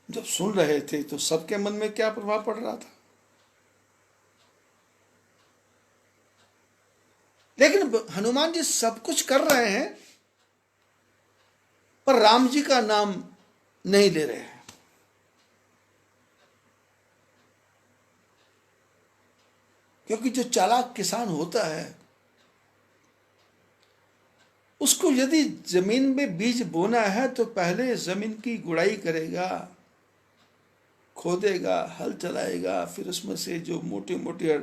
Speaker 1: जब सुन रहे थे तो सबके मन में क्या प्रभाव पड़ रहा था। लेकिन हनुमान जी सब कुछ कर रहे हैं पर राम जी का नाम नहीं ले रहे हैं। क्योंकि जो चालाक किसान होता है उसको यदि जमीन में बीज बोना है तो पहले जमीन की गुड़ाई करेगा, खोदेगा, हल चलाएगा, फिर उसमें से जो मोटी मोटी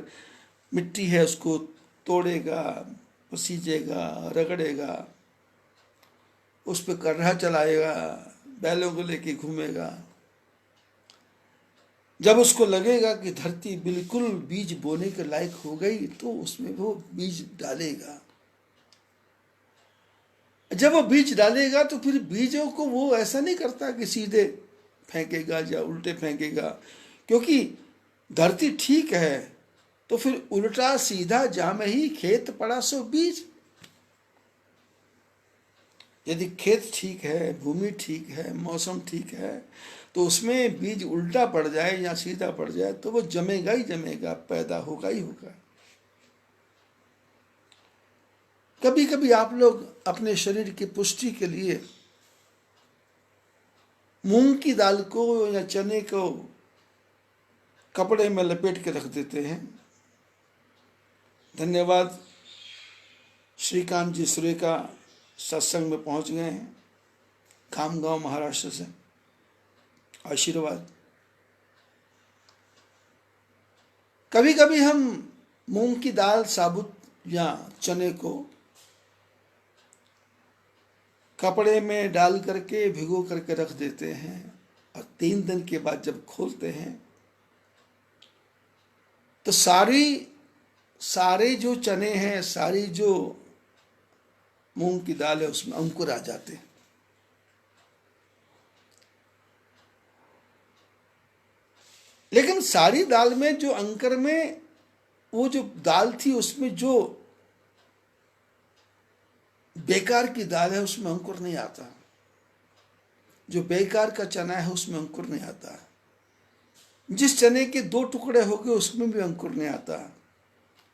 Speaker 1: मिट्टी है उसको तोड़ेगा, पसीजेगा, रगड़ेगा, उस पर कर्रा चलाएगा, बैलों को लेके घूमेगा। जब उसको लगेगा कि धरती बिल्कुल बीज बोने के लायक हो गई तो उसमें वो बीज डालेगा। जब वो बीज डालेगा तो फिर बीजों को वो ऐसा नहीं करता कि सीधे फेंकेगा या उल्टे फेंकेगा, क्योंकि धरती ठीक है तो फिर उल्टा सीधा जामे ही खेत पड़ा सो बीज। यदि खेत ठीक है, भूमि ठीक है, मौसम ठीक है, तो उसमें बीज उल्टा पड़ जाए या सीधा पड़ जाए तो वो जमेगा ही जमेगा, पैदा होगा ही होगा। कभी कभी आप लोग अपने शरीर की पुष्टि के लिए मूंग की दाल को या चने को कपड़े में लपेट के रख देते हैं। धन्यवाद, श्रीकांत जी सुरेखा सत्संग में पहुंच गए हैं, खामगांव महाराष्ट्र से। आशीर्वाद। कभी कभी हम मूंग की दाल साबुत या चने को कपड़े में डाल करके भिगो करके रख देते हैं और 3 दिन के बाद जब खोलते हैं तो सारे जो चने हैं, सारी जो मूंग की दाल है उसमें अंकुर आ जाते हैं। लेकिन सारी दाल में जो अंकुर में वो जो दाल थी उसमें जो बेकार की दाल है उसमें अंकुर नहीं आता। जो बेकार का चना है उसमें अंकुर नहीं आता। जिस चने के 2 टुकड़े हो गए उसमें भी अंकुर नहीं आता।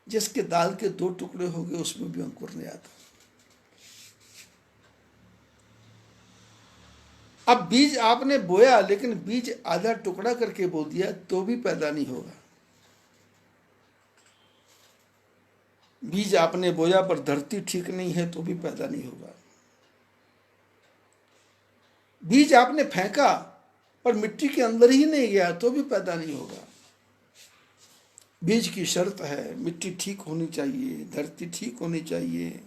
Speaker 1: जिसके दाल के 2 टुकड़े हो गए उसमें भी अंकुर नहीं आता। अब बीज आपने बोया लेकिन बीज आधा टुकड़ा करके बो दिया तो भी पैदा नहीं होगा। बीज आपने बोया पर धरती ठीक नहीं है तो भी पैदा नहीं होगा। बीज आपने फेंका पर मिट्टी के अंदर ही नहीं गया तो भी पैदा नहीं होगा। बीज की शर्त है मिट्टी ठीक होनी चाहिए, धरती ठीक होनी चाहिए,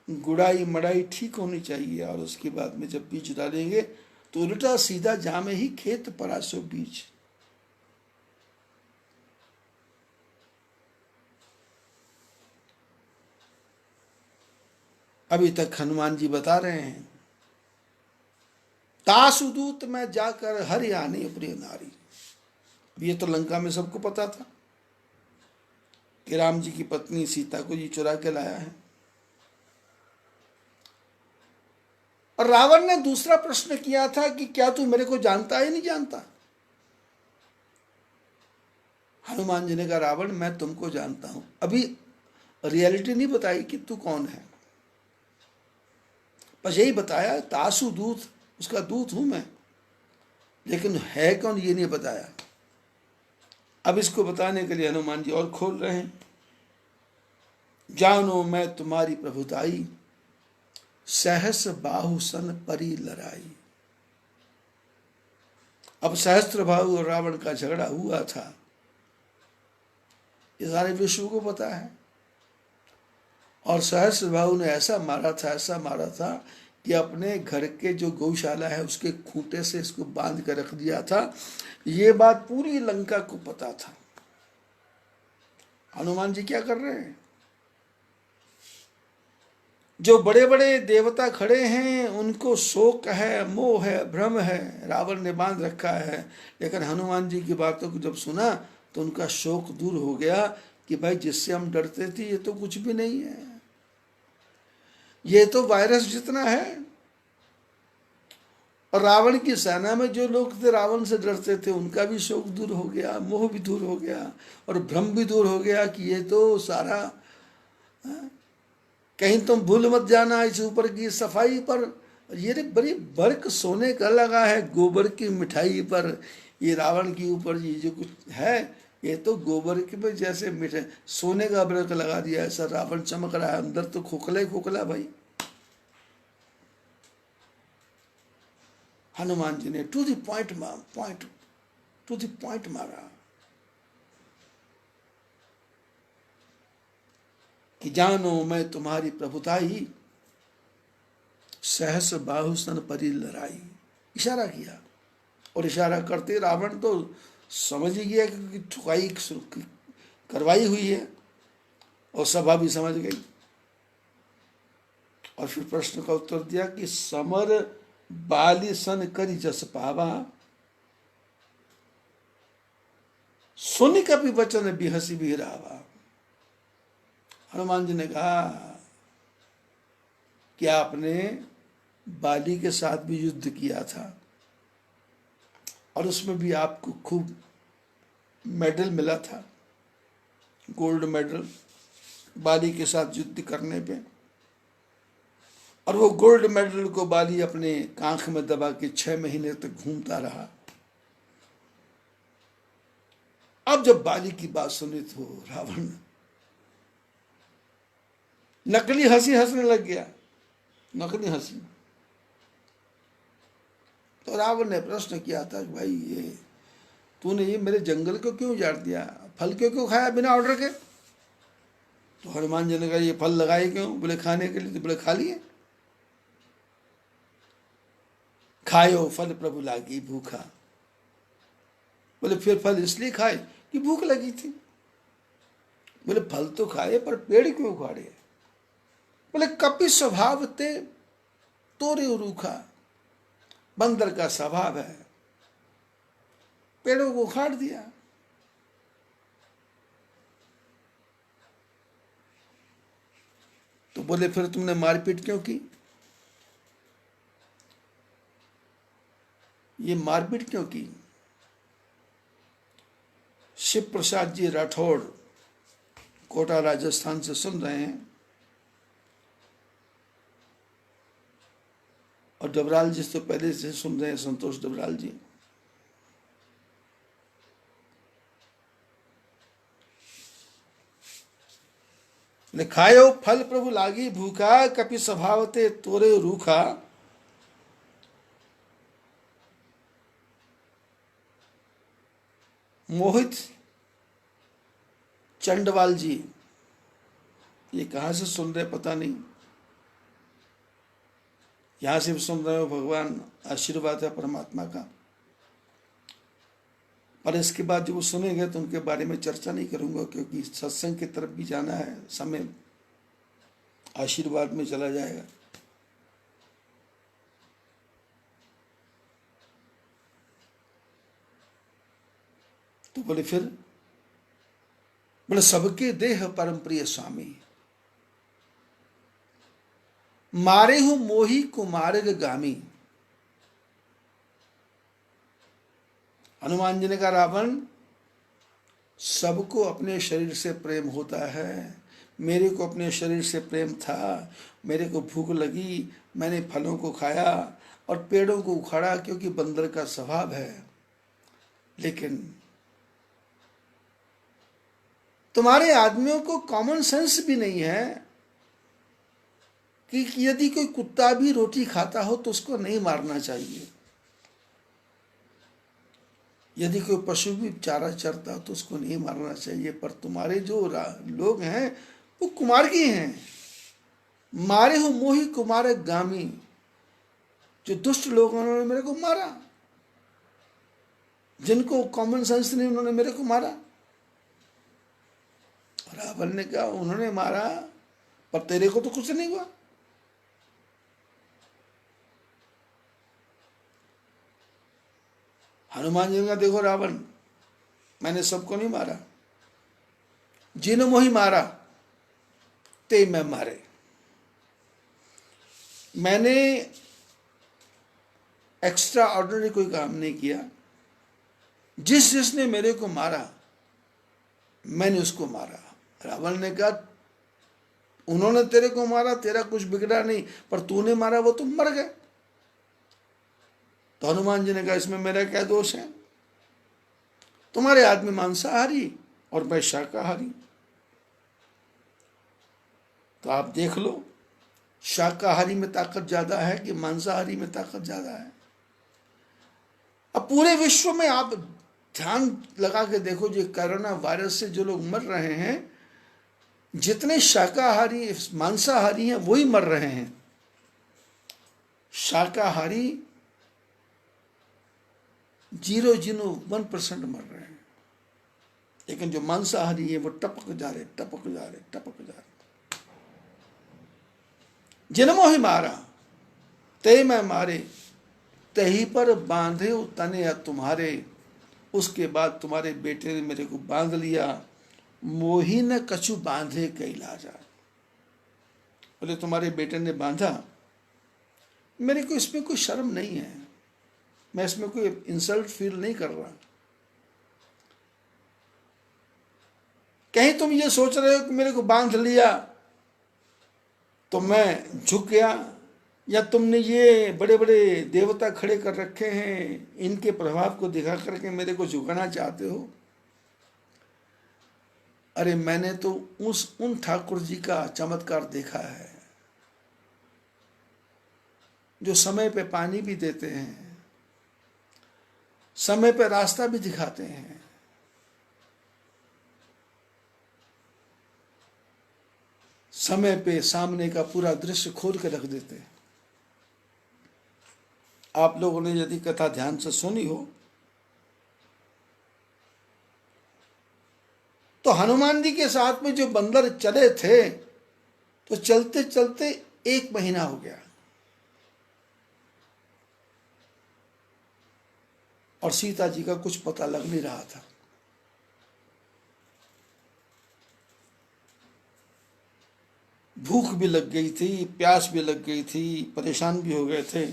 Speaker 1: गुड़ाई मड़ाई ठीक होनी चाहिए, और उसके बाद में जब बीज डालेंगे तो उल्टा सीधा जामे ही खेत परासो बीज। अभी तक हनुमान जी बता रहे हैं, तासुदूत में जाकर हरियाणी प्रिय नारी। ये तो लंका में सबको पता था कि राम जी की पत्नी सीता को ये चुरा के लाया है। और रावण ने दूसरा प्रश्न किया था कि क्या तू मेरे को जानता है नहीं जानता। हनुमान जी ने कहा रावण मैं तुमको जानता हूं, अभी रियलिटी नहीं बताई कि तू कौन है, बस यही बताया तासु दूत, उसका दूत हूं मैं, लेकिन है कौन ये नहीं बताया। अब इसको बताने के लिए हनुमान जी और खोल रहे हैं, जानो मैं तुम्हारी प्रभुताई, सहस्र बाहु सन परी लड़ाई। अब सहस्त्र बाहु और रावण का झगड़ा हुआ था, ये सारे विश्व को पता है। और सहस्त्र बाहु ने ऐसा मारा था कि अपने घर के जो गौशाला है उसके खूंटे से इसको बांध कर रख दिया था। ये बात पूरी लंका को पता था। हनुमान जी क्या कर रहे हैं, जो बड़े बड़े देवता खड़े हैं उनको शोक है, मोह है, भ्रम है, रावण ने बांध रखा है। लेकिन हनुमान जी की बातों को जब सुना तो उनका शोक दूर हो गया कि भाई जिससे हम डरते थे ये तो कुछ भी नहीं है, ये तो वायरस जितना है। और रावण की सेना में जो लोग थे रावण से डरते थे उनका भी शोक दूर हो गया, मोह भी दूर हो गया और भ्रम भी दूर हो गया कि ये तो सारा कहीं तुम भूल मत जाना इस ऊपर की सफाई पर। ये बड़ी बर्क सोने का लगा है गोबर की मिठाई पर। ये रावण के ऊपर ये जो कुछ है ये तो गोबर के में जैसे मिठाई सोने का बर्क लगा दिया, ऐसा रावण चमक रहा है, अंदर तो खोखला ही खोखला भाई। हनुमान जी ने टू द पॉइंट मारा कि जानो मैं तुम्हारी प्रभुताई, सहस्र बाहु सन परी लड़ाई। इशारा किया और इशारा करते रावण तो समझ ही गया कि ठुकाई करवाई हुई है और सभा भी समझ गई। और फिर प्रश्न का उत्तर दिया कि समर बाली सन करी जस पावा, सुनि कपि वचन बिहसी बिहरावा। हनुमान जी ने कहा कि आपने बाली के साथ भी युद्ध किया था और उसमें भी आपको खूब मेडल मिला था, गोल्ड मेडल बाली के साथ युद्ध करने पे। और वो गोल्ड मेडल को बाली अपने कांख में दबा के 6 महीने तक घूमता रहा। अब जब बाली की बात सुनी तो रावण नकली हंसी हंसने लग गया, नकली हंसी। तो रावण ने प्रश्न किया था कि भाई ये तूने ये मेरे जंगल को क्यों उजाड़ दिया, फल क्यों क्यों खाया बिना ऑर्डर के? तो हनुमान जी ने कहा ये फल लगाए क्यों? बोले खाने के लिए। तो बोले खा लिए। खायो फल प्रभु लागी भूखा। बोले फिर फल इसलिए खाए कि भूख लगी थी। बोले फल तो खाए पर पेड़ क्यों उखाड़े? बोले कपि स्वभाव ते तोरे रूखा। बंदर का स्वभाव है, पेड़ों को उखाड़ दिया। तो बोले फिर तुमने मारपीट क्यों की? ये मारपीट क्यों की? शिव प्रसाद जी राठौड़ कोटा राजस्थान से सुन रहे हैं, और डबराल जी तो पहले से सुन रहे हैं, संतोष डबराल जी। ने खायो फल प्रभु लागी भूखा, कपि स्वभावते तोरे रूखा। मोहित चंडवाल जी, ये कहाँ से सुन रहे पता नहीं, यहां से भी सुन रहे हो, भगवान आशीर्वाद है परमात्मा का। पर इसके बाद जो वो सुनेंगे तो उनके बारे में चर्चा नहीं करूंगा, क्योंकि सत्संग की तरफ भी जाना है, समय आशीर्वाद में चला जाएगा। तो बोले फिर, बोले सबके देह परम प्रिय स्वामी, मारे हूं मोही कुमार्ग गामी। हनुमान जी ने कहा रावण, सबको अपने शरीर से प्रेम होता है, मेरे को अपने शरीर से प्रेम था, मेरे को भूख लगी, मैंने फलों को खाया और पेड़ों को उखाड़ा, क्योंकि बंदर का स्वभाव है। लेकिन तुम्हारे आदमियों को कॉमन सेंस भी नहीं है कि यदि कोई कुत्ता भी रोटी खाता हो तो उसको नहीं मारना चाहिए, यदि कोई पशु भी चारा चरता हो तो उसको नहीं मारना चाहिए। पर तुम्हारे जो लोग हैं वो कुमार्गी हैं। मारे हो मोही कुमार गामी, जो दुष्ट लोग उन्होंने मेरे को मारा, जिनको कॉमन सेंस नहीं उन्होंने मेरे को मारा। रावण ने कहा उन्होंने मारा पर तेरे को तो कुछ नहीं हुआ। हनुमान जी ने कहा देखो रावण, मैंने सबको नहीं मारा, जिन मोही मारा ते मैं मारे। मैंने एक्स्ट्रा ऑर्डिनरी कोई काम नहीं किया, जिसने मेरे को मारा मैंने उसको मारा। रावण ने कहा उन्होंने तेरे को मारा, तेरा कुछ बिगड़ा नहीं, पर तूने मारा वो तुम मर गए। तो हनुमान जी ने कहा इसमें मेरा क्या दोष है? तुम्हारे आदमी मांसाहारी और मैं शाकाहारी, तो आप देख लो शाकाहारी में ताकत ज्यादा है कि मांसाहारी में ताकत ज्यादा है। अब पूरे विश्व में आप ध्यान लगा के देखो, जो कोरोना वायरस से जो लोग मर रहे हैं, जितने शाकाहारी मांसाहारी हैं वही मर रहे हैं। शाकाहारी 0.01% मर रहे हैं, लेकिन जो मांसाहारी है वो टपक जा रहे, टपक जा रहे, टपक जा रहे। जिनमो ही मारा ते मैं मारे, तही पर बांधे तने तुम्हारे। उसके बाद तुम्हारे बेटे ने मेरे को बांध लिया, मोही न कछु बांधे कैलाजा। बोले तुम्हारे बेटे ने बांधा, मेरे को इसमें कोई शर्म नहीं है, मैं इसमें कोई इंसल्ट फील नहीं कर रहा। कहीं तुम ये सोच रहे हो कि मेरे को बांध लिया तो मैं झुक गया, या तुमने ये बड़े बड़े देवता खड़े कर रखे हैं, इनके प्रभाव को दिखा करके मेरे को झुकाना चाहते हो। अरे मैंने तो उन ठाकुर जी का चमत्कार देखा है जो समय पे पानी भी देते हैं, समय पे रास्ता भी दिखाते हैं, समय पे सामने का पूरा दृश्य खोल के रख देते हैं। आप लोगों ने यदि कथा ध्यान से सुनी हो तो हनुमान जी के साथ में जो बंदर चले थे तो चलते चलते 1 महीना हो गया और सीता जी का कुछ पता लग नहीं रहा था। भूख भी लग गई थी, प्यास भी लग गई थी, परेशान भी हो गए थे।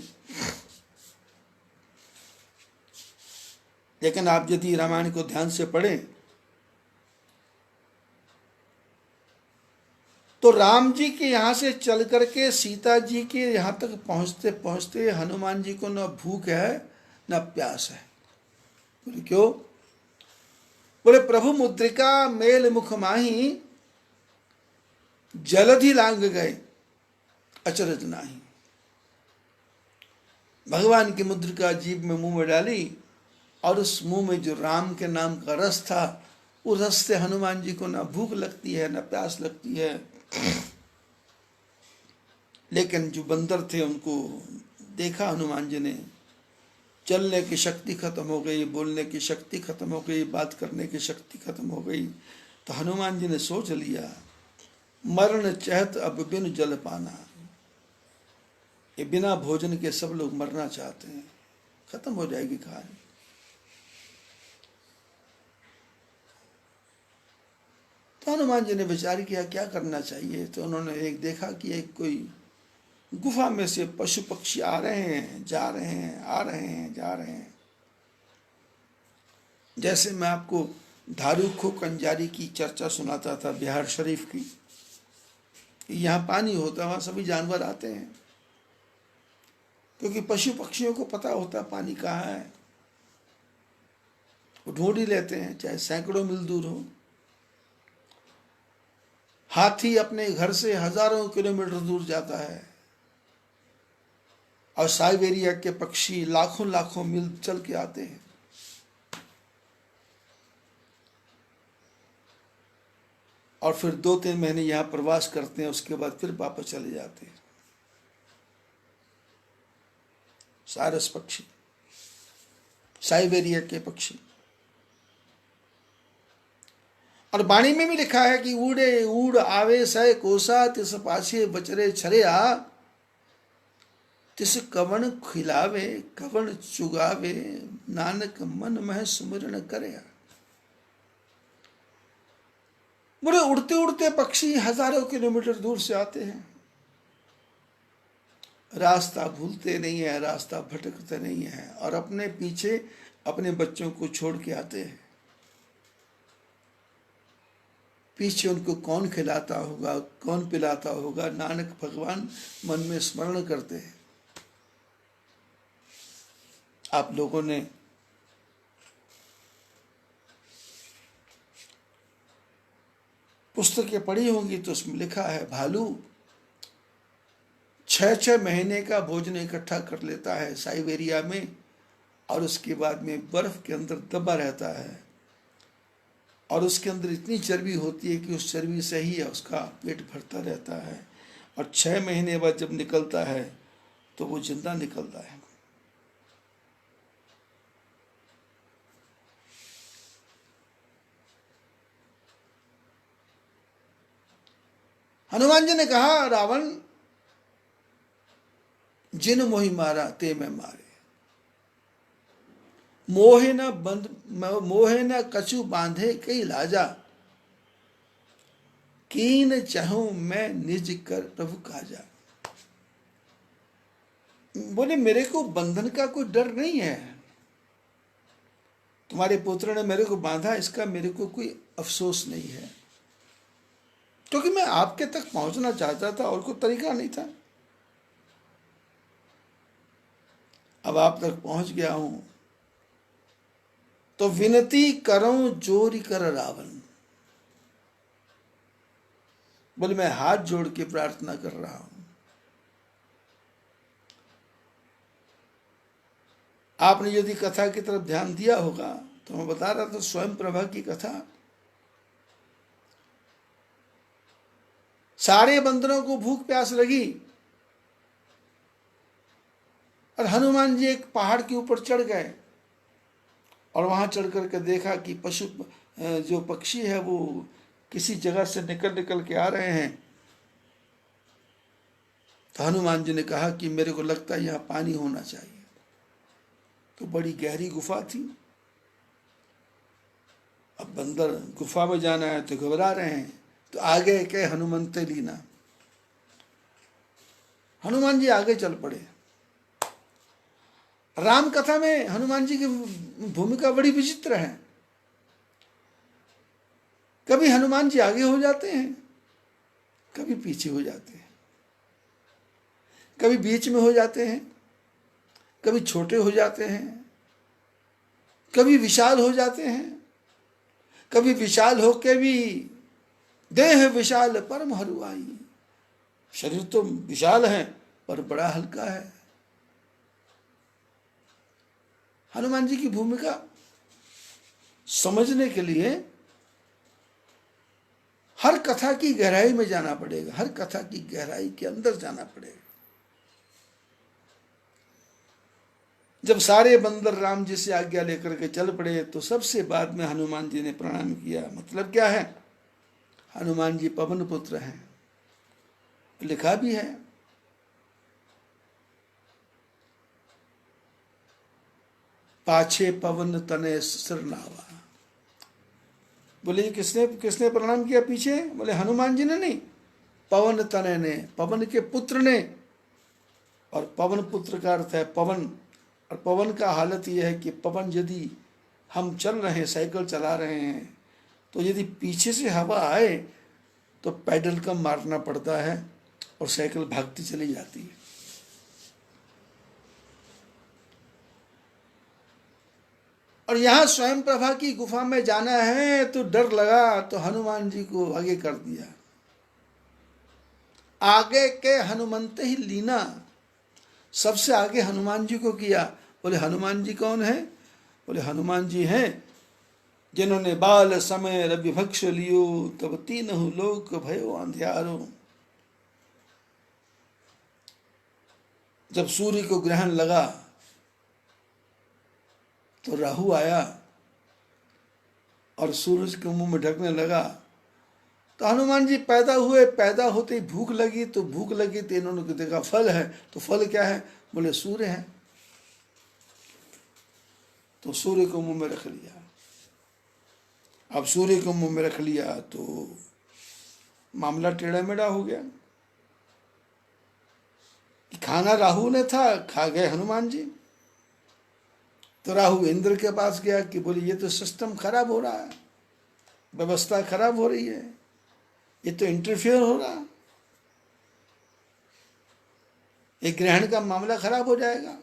Speaker 1: लेकिन आप यदि रामायण को ध्यान से पढ़ें तो राम जी के यहाँ से चल करके सीता जी के यहाँ तक पहुँचते पहुँचते हनुमान जी को न भूख है न प्यास है। बोले क्यों? बोले प्रभु मुद्रिका मेल मुख माही, जलधि लांग गए अचरज नाही। भगवान की मुद्रिका जीभ में मुंह में डाली और उस मुंह में जो राम के नाम का रस था, उस रस से हनुमान जी को ना भूख लगती है ना प्यास लगती है। लेकिन जो बंदर थे उनको देखा हनुमान जी ने, चलने की शक्ति खत्म हो गई, बोलने की शक्ति खत्म हो गई, बात करने की शक्ति खत्म हो गई। तो हनुमान जी ने सोच लिया, मरण चहत अब बिन जल पाना। ये बिना भोजन के सब लोग मरना चाहते हैं, खत्म हो जाएगी कहानी। तो हनुमान जी ने विचार किया क्या करना चाहिए। तो उन्होंने एक देखा कि एक कोई गुफा में से पशु पक्षी आ रहे हैं, जा रहे हैं, आ रहे हैं, जा रहे हैं। जैसे मैं आपको धारूखो कंजारी की चर्चा सुनाता था बिहार शरीफ की, यहाँ पानी होता है, वहाँ सभी जानवर आते हैं क्योंकि पशु पक्षियों को पता होता है पानी कहाँ है, वो ढूंढ ही लेते हैं, चाहे सैकड़ों मील दूर हो। हाथी अपने घर से हजारों किलोमीटर दूर जाता है और साइबेरिया के पक्षी लाखों लाखों मील चल के आते हैं। और फिर 2-3 महीने यहाँ प्रवास करते हैं, उसके बाद फिर वापस चले जाते हैं। सारस पक्षी, साइबेरिया के पक्षी। और वाणी में भी लिखा है कि उड़े उड़ आवे सै कोसा, तिस पाछे बचरे छरिया, तिस कवन खिलावे कवन चुगावे, नानक मन मह सुमिरन करे। बोले उड़ते उड़ते पक्षी हजारों किलोमीटर दूर से आते हैं, रास्ता भूलते नहीं है, रास्ता भटकते नहीं है, और अपने पीछे अपने बच्चों को छोड़ के आते हैं। पीछे उनको कौन खिलाता होगा, कौन पिलाता होगा, नानक भगवान मन में स्मरण करते हैं। आप लोगों ने पुस्तकें पढ़ी होंगी तो उसमें लिखा है भालू 6-6 महीने का भोजन इकट्ठा कर लेता है साइबेरिया में, और उसके बाद में बर्फ के अंदर दबा रहता है, और उसके अंदर इतनी चर्बी होती है कि उस चर्बी से ही उसका पेट भरता रहता है, और 6 महीने बाद जब निकलता है तो वो जिंदा निकलता है। हनुमान जी ने कहा, रावण जिन मोहि मारा ते मैं मारे, मोहे न कछु बांधे कई लाजा, कीन चाहूं मैं निज कर प्रभु काजा। बोले मेरे को बंधन का कोई डर नहीं है, तुम्हारे पुत्र ने मेरे को बांधा, इसका मेरे को कोई अफसोस नहीं है, क्योंकि मैं आपके तक पहुंचना चाहता था और कोई तरीका नहीं था। अब आप तक पहुंच गया हूं तो विनती करूं जोरी कर रावण। बोले मैं हाथ जोड़ के प्रार्थना कर रहा हूं। आपने यदि कथा की तरफ ध्यान दिया होगा तो मैं बता रहा था स्वयं प्रभा की कथा। सारे बंदरों को भूख प्यास लगी और हनुमान जी एक पहाड़ के ऊपर चढ़ गए और वहां चढ़ करके देखा कि पशु जो पक्षी है वो किसी जगह से निकल निकल के आ रहे हैं। तो हनुमान जी ने कहा कि मेरे को लगता है यहाँ पानी होना चाहिए। तो बड़ी गहरी गुफा थी। अब बंदर गुफा में जाना है तो घबरा रहे हैं, तो आगे के हनुमंते लीना। हनुमान जी आगे चल पड़े। राम कथा में हनुमान जी की भूमिका बड़ी विचित्र है। कभी हनुमान जी आगे हो जाते हैं, कभी पीछे हो जाते हैं, कभी बीच में हो जाते हैं, कभी छोटे हो जाते हैं, कभी विशाल हो जाते हैं, कभी विशाल होके भी देह विशाल परम हरुआई। शरीर तो विशाल है पर बड़ा हल्का है। हनुमान जी की भूमिका समझने के लिए हर कथा की गहराई में जाना पड़ेगा, हर कथा की गहराई के अंदर जाना पड़ेगा। जब सारे बंदर राम जी से आज्ञा लेकर के चल पड़े तो सबसे बाद में हनुमान जी ने प्रणाम किया। मतलब क्या है, हनुमान जी पवन पुत्र हैं, लिखा भी है। पाछे पवन तने सिरनावा। बोले किसने किसने प्रणाम किया पीछे? बोले हनुमान जी ने नहीं, पवन तने ने, पवन के पुत्र ने। और पवन पुत्र का अर्थ है पवन। और पवन का हालत यह है कि पवन यदि हम चल रहे हैं, साइकिल चला रहे हैं, तो यदि पीछे से हवा आए तो पैडल कम मारना पड़ता है और साइकिल भागती चली जाती है। और यहाँ स्वयं प्रभा की गुफा में जाना है तो डर लगा, तो हनुमान जी को आगे कर दिया। आगे के हनुमंत ही लीना, सबसे आगे हनुमान जी को किया। बोले हनुमान जी कौन है? बोले हनुमान जी हैं जिन्होंने बाल समय रविभक्ष लियो, तब तीनहु लोक भयो अंधियारो। जब सूर्य को ग्रहण लगा तो राहु आया और सूरज के मुंह में ढकने लगा। तो हनुमान जी पैदा हुए, पैदा होते ही भूख लगी, तो भूख लगी तो इन्होंने देखा फल है, तो फल क्या है? बोले सूर्य है। तो सूर्य को मुंह में रख लिया। अब सूर्य को मुंह में रख लिया तो मामला टेढ़ा मेढ़ा हो गया। खाना राहु ने था, खा गए हनुमान जी। तो राहु इंद्र के पास गया कि बोले ये तो सिस्टम खराब हो रहा है, व्यवस्था खराब हो रही है, ये तो इंटरफेयर हो रहा, ये ग्रहण का मामला खराब हो जाएगा।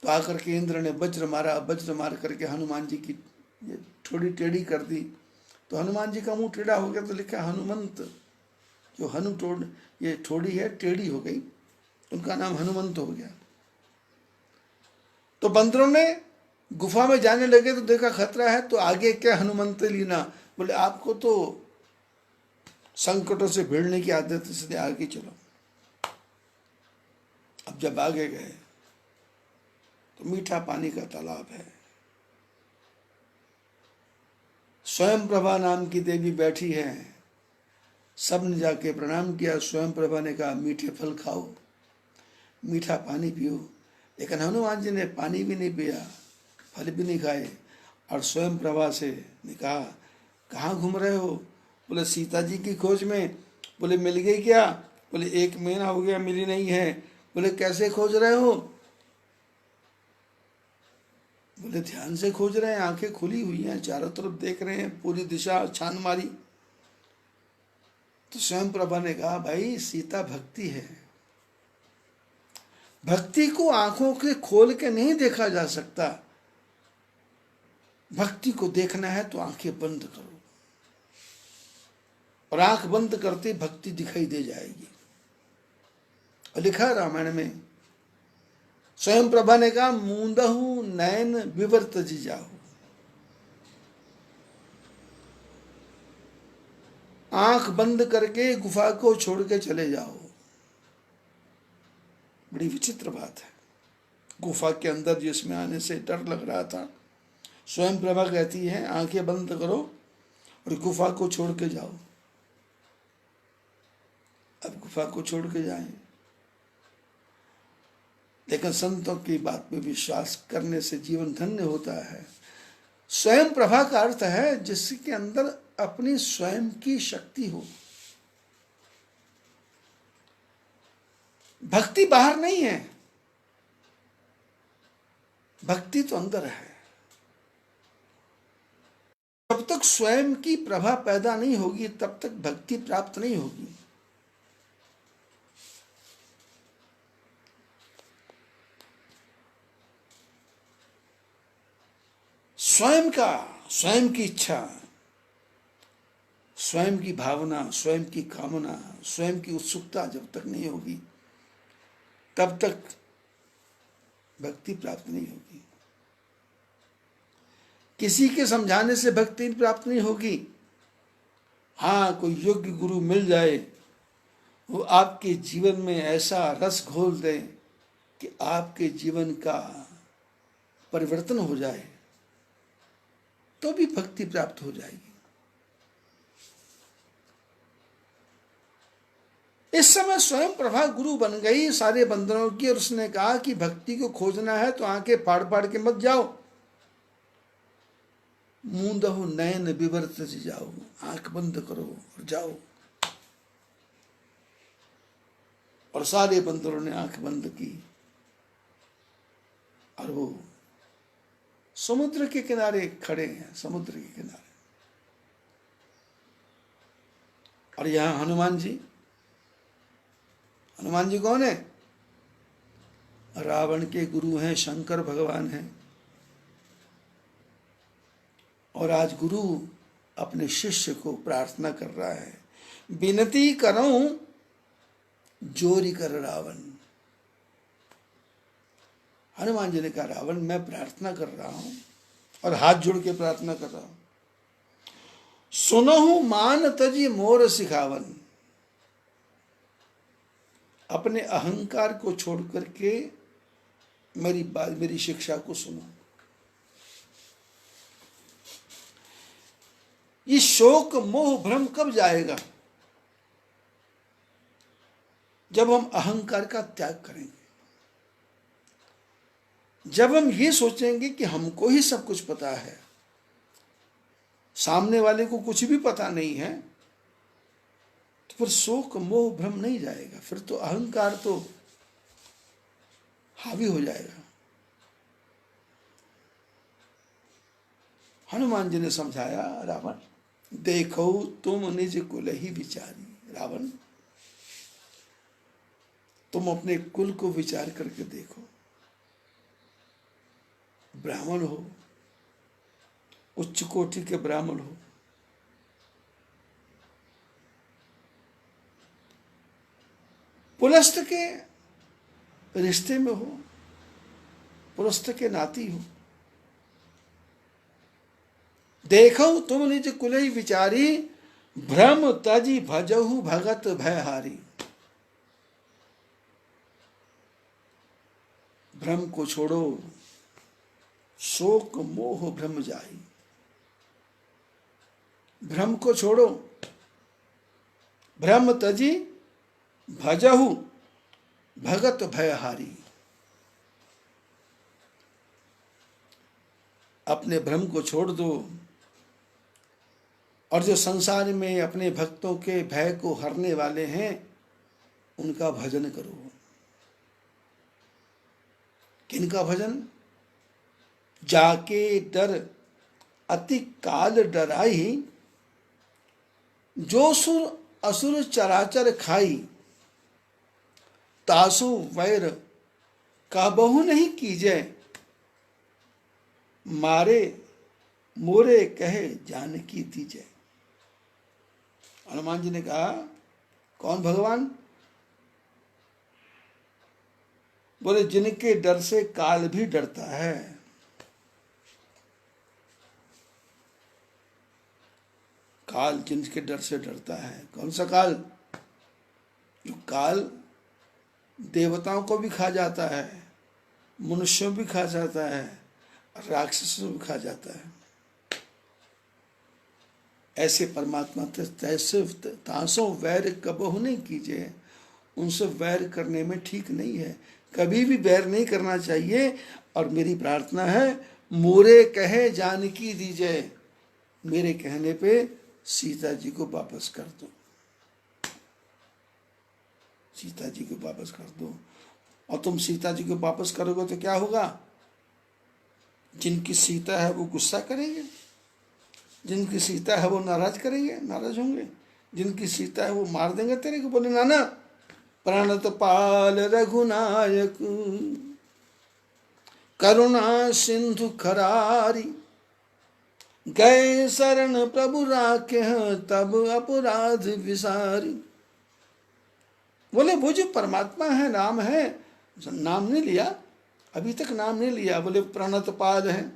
Speaker 1: तो आकर के इंद्र ने वज्र मारा, वज्र मार करके हनुमान जी की ये थोड़ी टेढ़ी कर दी। तो हनुमान जी का मुंह टेढ़ा हो गया, तो लिखा हनुमंत। जो हनु तोड़ ये थोड़ी है टेढ़ी हो गई, उनका नाम हनुमंत हो गया। तो बंदरों ने गुफा में जाने लगे तो देखा खतरा है, तो आगे क्या हनुमंत लीना। बोले आपको तो संकटों से भिड़ने की आदत है, इसलिए आगे चलो। अब जब आगे गए तो मीठा पानी का तालाब है। स्वयं प्रभा नाम की देवी बैठी है। सब ने जाके प्रणाम किया। स्वयं प्रभा ने कहा मीठे फल खाओ, मीठा पानी पियो। लेकिन हनुमान जी ने पानी भी नहीं पिया, फल भी नहीं खाए। और स्वयं प्रभा से ने कहा कहाँ घूम रहे हो? बोले सीता जी की खोज में। बोले मिल गई क्या? बोले 1 महीना हो गया मिली नहीं है। बोले कैसे खोज रहे हो? बोले ध्यान से खोज रहे हैं, आंखें खुली हुई हैं, चारों तरफ देख रहे हैं, पूरी दिशा छान मारी। तो स्वयं प्रभा ने कहा भाई सीता भक्ति है, भक्ति को आंखों के खोल के नहीं देखा जा सकता। भक्ति को देखना है तो आंखें बंद करो। और आंख बंद करते भक्ति दिखाई दे जाएगी। और लिखा है रामायण में, स्वयं प्रभा ने कहा, मूंदहु नयन विवर्त जी जाहु। आंख बंद करके गुफा को छोड़ के चले जाओ। बड़ी विचित्र बात है। गुफा के अंदर जिसमें आने से डर लग रहा था, स्वयं प्रभा कहती है आंखें बंद करो और गुफा को छोड़ के जाओ। अब गुफा को छोड़ के जाएं, लेकिन संतों की बात में विश्वास करने से जीवन धन्य होता है। स्वयं प्रभा का अर्थ है जिसके अंदर अपनी स्वयं की शक्ति हो। भक्ति बाहर नहीं है, भक्ति तो अंदर है। जब तक स्वयं की प्रभा पैदा नहीं होगी तब तक भक्ति प्राप्त नहीं होगी। स्वयं की इच्छा, स्वयं की भावना, स्वयं की कामना, स्वयं की उत्सुकता जब तक नहीं होगी तब तक भक्ति प्राप्त नहीं होगी। किसी के समझाने से भक्ति प्राप्त नहीं होगी। हाँ, कोई योग्य गुरु मिल जाए, वो आपके जीवन में ऐसा रस घोल दे कि आपके जीवन का परिवर्तन हो जाए, तो भी भक्ति प्राप्त हो जाएगी। इस समय स्वयं प्रभा गुरु बन गई सारे बंदरों की, और उसने कहा कि भक्ति को खोजना है तो आंखें फाड़ फाड़ के मत जाओ, मूंदहु नयन विवर्त जाओ, आंख बंद करो और जाओ। और सारे बंदरों ने आंख बंद की और वो समुद्र के किनारे खड़े हैं, समुद्र के किनारे। और यहां हनुमान जी कौन है? रावण के गुरु हैं, शंकर भगवान हैं। और आज गुरु अपने शिष्य को प्रार्थना कर रहा है, विनती करूं जोरी कर रावण। हनुमान जी ने कहा, रावण मैं प्रार्थना कर रहा हूं, और हाथ जोड़ के प्रार्थना कर रहा हूं, सुनहु मान तजी मोर सिखावन। अपने अहंकार को छोड़ करके मेरी शिक्षा को सुनो। ये शोक मोह भ्रम कब जाएगा? जब हम अहंकार का त्याग करेंगे, जब हम ये सोचेंगे कि हमको ही सब कुछ पता है, सामने वाले को कुछ भी पता नहीं है, तो फिर शोक मोह भ्रम नहीं जाएगा, फिर तो अहंकार तो हावी हो जाएगा। हनुमान जी ने समझाया, रावण देखो तुम निज कुल ही विचारी। रावण तुम अपने कुल को विचार करके देखो। ब्राह्मण हो, उच्च कोटि के ब्राह्मण हो, पुलस्त के रिश्ते में हो, पुलस्त के नाती हो, देखो तुम निज कुलई विचारी, भ्रम तजी भजहु भगत भयहारी। भ्रम को छोड़ो, शोक मोह भ्रम जाई। भ्रम को छोड़ो, भ्रम तजी भजहु भगत भयहारी। अपने भ्रम को छोड़ दो, और जो संसार में अपने भक्तों के भय को हरने वाले हैं उनका भजन करो। किनका भजन? जाके डर अति काल डराई, जो सुर असुर चराचर खाई, तासु वैर काबहु नहीं कीजय, मारे मोरे कहे जानकी दीजय। हनुमान जी ने कहा कौन भगवान? बोले जिनके डर से काल भी डरता है। काल जिनके डर से डरता है। कौन सा काल? जो काल देवताओं को भी खा जाता है, मनुष्यों भी खा जाता है, राक्षसों भी खा जाता है। ऐसे परमात्मा तैसे तासों वैर कबहु नहीं कीजिए। उनसे वैर करने में ठीक नहीं है, कभी भी वैर नहीं करना चाहिए। और मेरी प्रार्थना है, मोरे कहे जानकी दीजिए, मेरे कहने पे सीता जी को वापस कर दो, सीता जी को वापस कर दो। और तुम सीता जी को वापस करोगे तो क्या होगा? जिनकी सीता है वो गुस्सा करेंगे, जिनकी सीता है वो नाराज करेंगे, नाराज होंगे। जिनकी सीता है वो मार देंगे तेरे को। बोले नाना प्रणत पाल रघुनायक, करुणा सिंधु खरारी, गए शरण प्रभु राखे तब अपराध विसारी। बोले वो जो परमात्मा है, नाम है, नाम नहीं लिया, अभी तक नाम नहीं लिया। बोले प्रणत पाद है,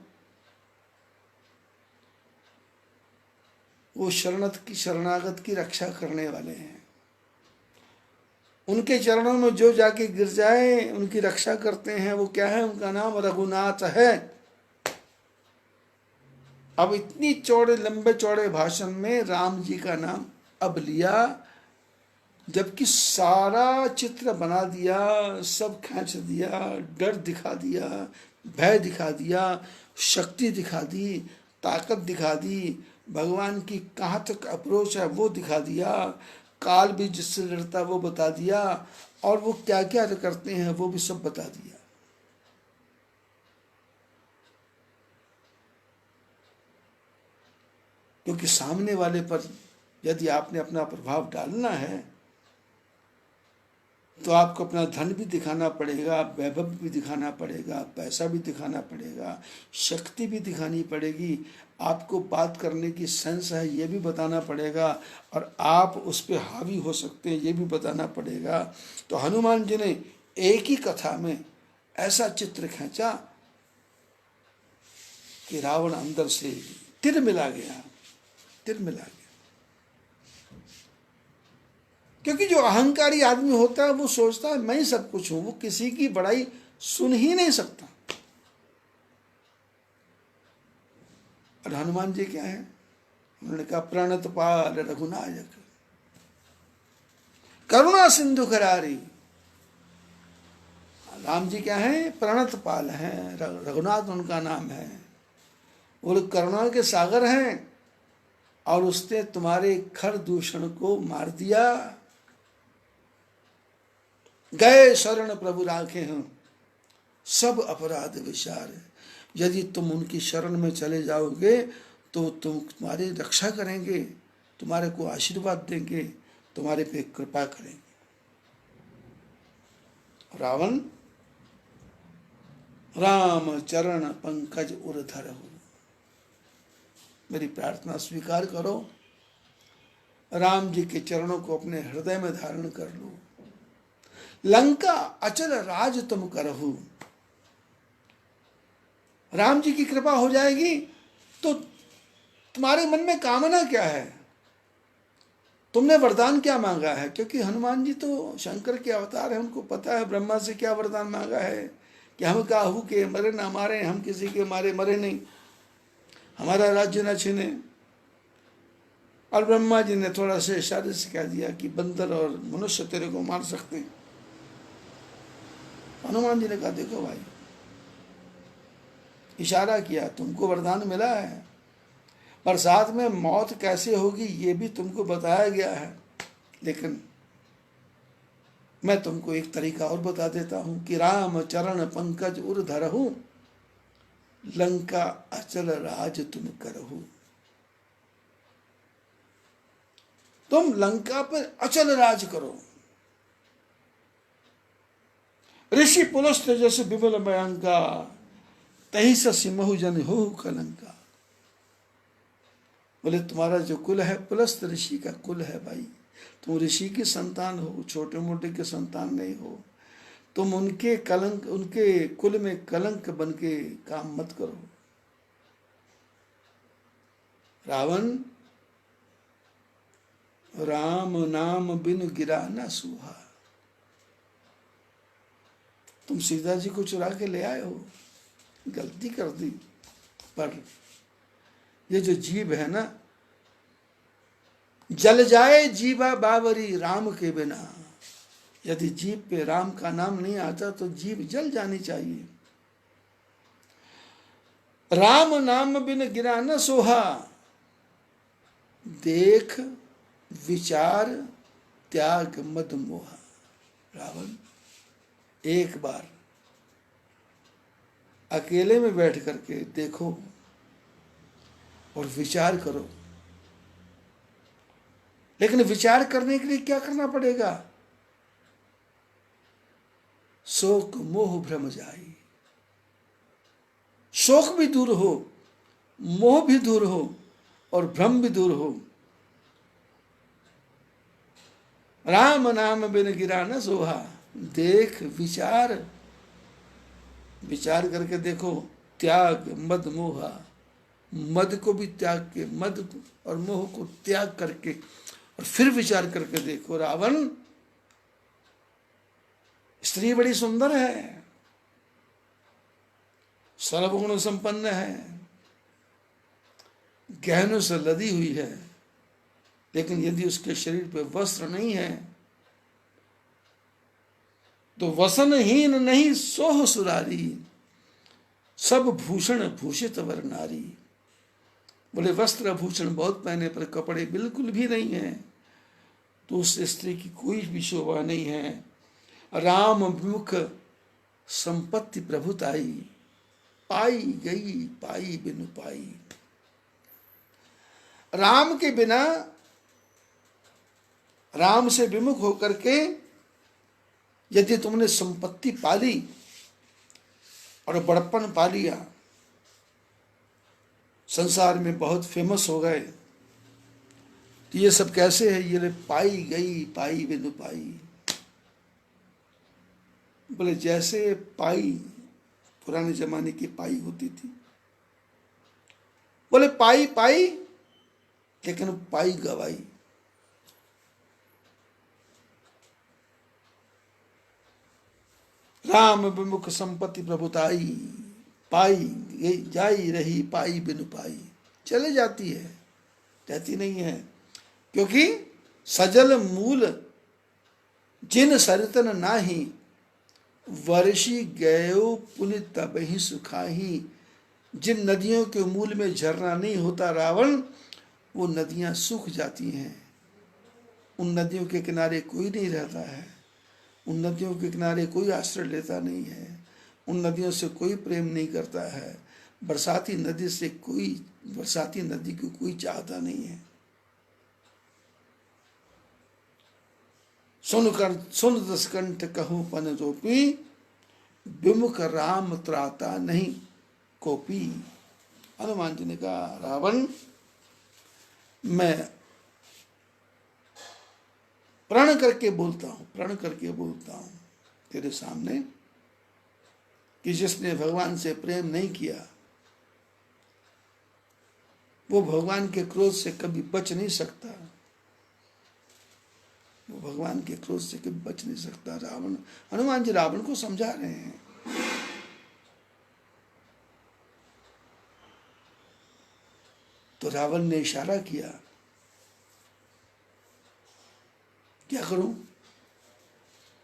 Speaker 1: वो शरणागत की रक्षा करने वाले हैं। उनके चरणों में जो जाके गिर जाए उनकी रक्षा करते हैं। वो क्या है? उनका नाम रघुनाथ है। अब इतनी चौड़े लंबे चौड़े भाषण में राम जी का नाम अब लिया, जबकि सारा चित्र बना दिया, सब खींच दिया, डर दिखा दिया, भय दिखा दिया, शक्ति दिखा दी, ताकत दिखा दी, भगवान की कहाँ तक अप्रोच है वो दिखा दिया, काल भी जिससे लड़ता वो बता दिया, और वो क्या क्या करते हैं वो भी सब बता दिया। क्योंकि सामने वाले पर यदि आपने अपना प्रभाव डालना है तो आपको अपना धन भी दिखाना पड़ेगा, वैभव भी दिखाना पड़ेगा, पैसा भी दिखाना पड़ेगा, शक्ति भी दिखानी पड़ेगी, आपको बात करने की सेंस है ये भी बताना पड़ेगा, और आप उस पर हावी हो सकते हैं ये भी बताना पड़ेगा। तो हनुमान जी ने एक ही कथा में ऐसा चित्र खींचा कि रावण अंदर से तिलमिला गया, तिलमिला गया। क्योंकि जो अहंकारी आदमी होता है वो सोचता है मैं ही सब कुछ हूं, वो किसी की बड़ाई सुन ही नहीं सकता। और हनुमान जी क्या है? उन्होंने कहा प्रणत पाल रघुनायक, करुणा सिंधु करारी। राम जी क्या है? प्रणत पाल हैं, रघुनाथ उनका नाम है। वो लोग करुणा के सागर हैं, और उसने तुम्हारे खर दूषण को मार दिया। गए शरण प्रभु राखे हैं सब अपराध विसार। यदि तुम उनकी शरण में चले जाओगे तो तुम्हारी रक्षा करेंगे, तुम्हारे को आशीर्वाद देंगे, तुम्हारे पे कृपा करेंगे। रावण राम चरण पंकज उरधर हो। मेरी प्रार्थना स्वीकार करो, राम जी के चरणों को अपने हृदय में धारण कर लो। लंका अचल राज तुम करहु। राम जी की कृपा हो जाएगी तो तुम्हारे मन में कामना क्या है? तुमने वरदान क्या मांगा है? क्योंकि हनुमान जी तो शंकर के अवतार है, उनको पता है ब्रह्मा से क्या वरदान मांगा है कि हम काहू के मरे ना मारे, हम किसी के मारे मरे नहीं, हमारा राज्य न छीने। और ब्रह्मा जी ने थोड़ा से इशारे से कह दिया कि बंदर और मनुष्य तेरे को मार सकते हैं। हनुमान जी ने कहा देखो भाई, इशारा किया, तुमको वरदान मिला है, पर साथ में मौत कैसे होगी ये भी तुमको बताया गया है, लेकिन मैं तुमको एक तरीका और बता देता हूं कि राम चरण पंकज उर धरहु, लंका अचल राज तुम करहु। तुम लंका पर अचल राज करो। ऋषि पुलस्त जैसे विमल भयंका, तही सिमहु जन हो कलंका। बोले तुम्हारा जो कुल है पुलस्त ऋषि का कुल है भाई, तुम ऋषि की संतान हो, छोटे मोटे के संतान नहीं हो। तुम उनके कलंक, उनके कुल में कलंक बन के काम मत करो। रावण राम नाम बिन गिरा न सूहा। तुम सीता जी को चुरा के ले आए हो, गलती कर दी, पर ये जो जीव है ना, जल जाए जीवा बावरी राम के बिना। यदि जीव पे राम का नाम नहीं आता तो जीव जल जानी चाहिए। राम नाम बिन गिरा न सोहा, देख विचार त्याग मद मोहा। रावण एक बार अकेले में बैठ करके देखो और विचार करो। लेकिन विचार करने के लिए क्या करना पड़ेगा? शोक मोह भ्रम जाई। शोक भी दूर हो, मोह भी दूर हो और भ्रम भी दूर हो। राम नाम बिन गिरा न सोहा, देख विचार, विचार करके देखो, त्याग मद मोहा, मद को भी त्याग के, मद और मोह को त्याग करके और फिर विचार करके देखो। रावण, स्त्री बड़ी सुंदर है, सर्वगुण संपन्न है, गहनों से लदी हुई है, लेकिन यदि उसके शरीर पे वस्त्र नहीं है तो वसनहीन नहीं सोह सुरारी, सब भूषण भूषित वर नारी। बोले वस्त्र भूषण बहुत पहने पर कपड़े बिल्कुल भी नहीं है, तो उस स्त्री की कोई भी शोभा नहीं है। राम विमुख संपत्ति प्रभुताई, पाई गई पाई बिनु पाई। राम के बिना, राम से विमुख होकर के यदि तुमने संपत्ति पाली और बड़प्पन पा लिया, संसार में बहुत फेमस हो गए, तो ये सब कैसे है? ये पाई गई पाई बिनु पाई। बोले जैसे पाई पुराने जमाने की पाई होती थी, बोले पाई पाई लेकिन पाई गवाई। राम विमुख संपत्ति प्रभुताई, पाई जाई रही पाई बिनु पाई। चले जाती है, रहती नहीं है, क्योंकि सजल मूल जिन सरितन नाही, वर्षी गयो पुनित तबहि सुखाही। जिन नदियों के मूल में झरना नहीं होता रावण, वो नदियां सूख जाती हैं। उन नदियों के किनारे कोई नहीं रहता है, उन नदियों के किनारे कोई आश्रय लेता नहीं है, उन नदियों से कोई प्रेम नहीं करता है। बरसाती नदी से कोई, बरसाती नदी को कोई चाहता नहीं है। सुन दसकंठ कहूं पन रोपी, विमुख राम त्राता नहीं कोपी। हनुमान जी ने कहा, रावण मैं प्रण करके बोलता हूं, प्रण करके बोलता हूं तेरे सामने कि जिसने भगवान से प्रेम नहीं किया वो भगवान के क्रोध से कभी बच नहीं सकता, वो भगवान के क्रोध से कभी बच नहीं सकता। रावण, हनुमान जी रावण को समझा रहे हैं। तो रावण ने इशारा किया, क्या करूं?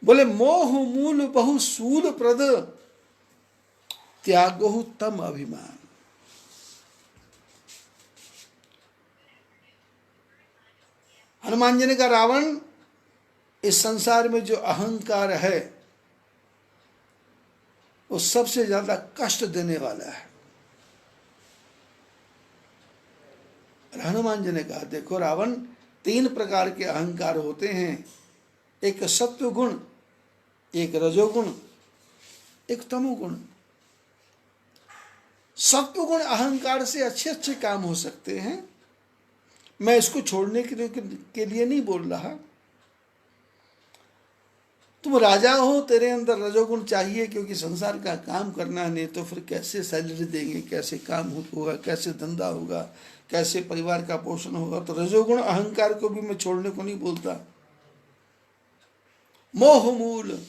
Speaker 1: बोले मोह मूल बहु सूल प्रद, त्यागो तम अभिमान। हनुमान जी ने कहा, रावण इस संसार में जो अहंकार है वो सबसे ज्यादा कष्ट देने वाला है। हनुमान जी ने कहा, देखो रावण, 3 प्रकार के अहंकार होते हैं, एक सत्व गुण, एक रजोगुण, एक तमोगुण। सत्व गुण अहंकार से अच्छे अच्छे काम हो सकते हैं, मैं इसको छोड़ने के लिए नहीं बोल रहा। तुम राजा हो, तेरे अंदर रजोगुण चाहिए क्योंकि संसार का काम करना है, नहीं तो फिर कैसे सैलरी देंगे, कैसे काम होगा, कैसे धंधा होगा, कैसे परिवार का पोषण होगा। तो रजोगुण अहंकार को भी मैं छोड़ने को नहीं बोलता। मोह मूल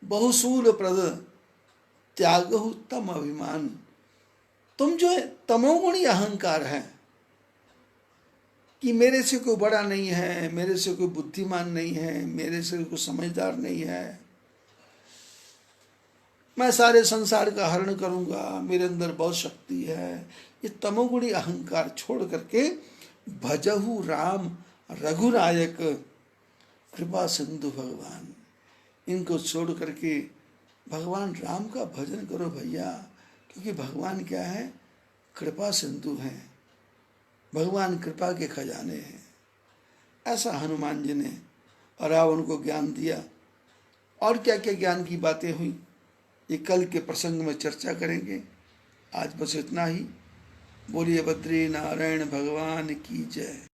Speaker 1: बहुसूल प्रद त्यागहु तम अभिमान। तुम जो तमोगुणी अहंकार है कि मेरे से कोई बड़ा नहीं है, मेरे से कोई बुद्धिमान नहीं है, मेरे से कोई समझदार नहीं है, मैं सारे संसार का हरण करूंगा, मेरे अंदर बहुत शक्ति है, ये तमोगुणी अहंकार छोड़ करके भजहु राम रघुनायक कृपा सिंधु भगवान, इनको छोड़ करके भगवान राम का भजन करो भैया। क्योंकि भगवान क्या है? कृपा सिंधु हैं, भगवान कृपा के खजाने हैं। ऐसा हनुमान जी ने रावण को ज्ञान दिया। और क्या क्या ज्ञान की बातें हुई, ये कल के प्रसंग में चर्चा करेंगे। आज बस इतना ही। बोलिए बद्री नारायण भगवान की जय।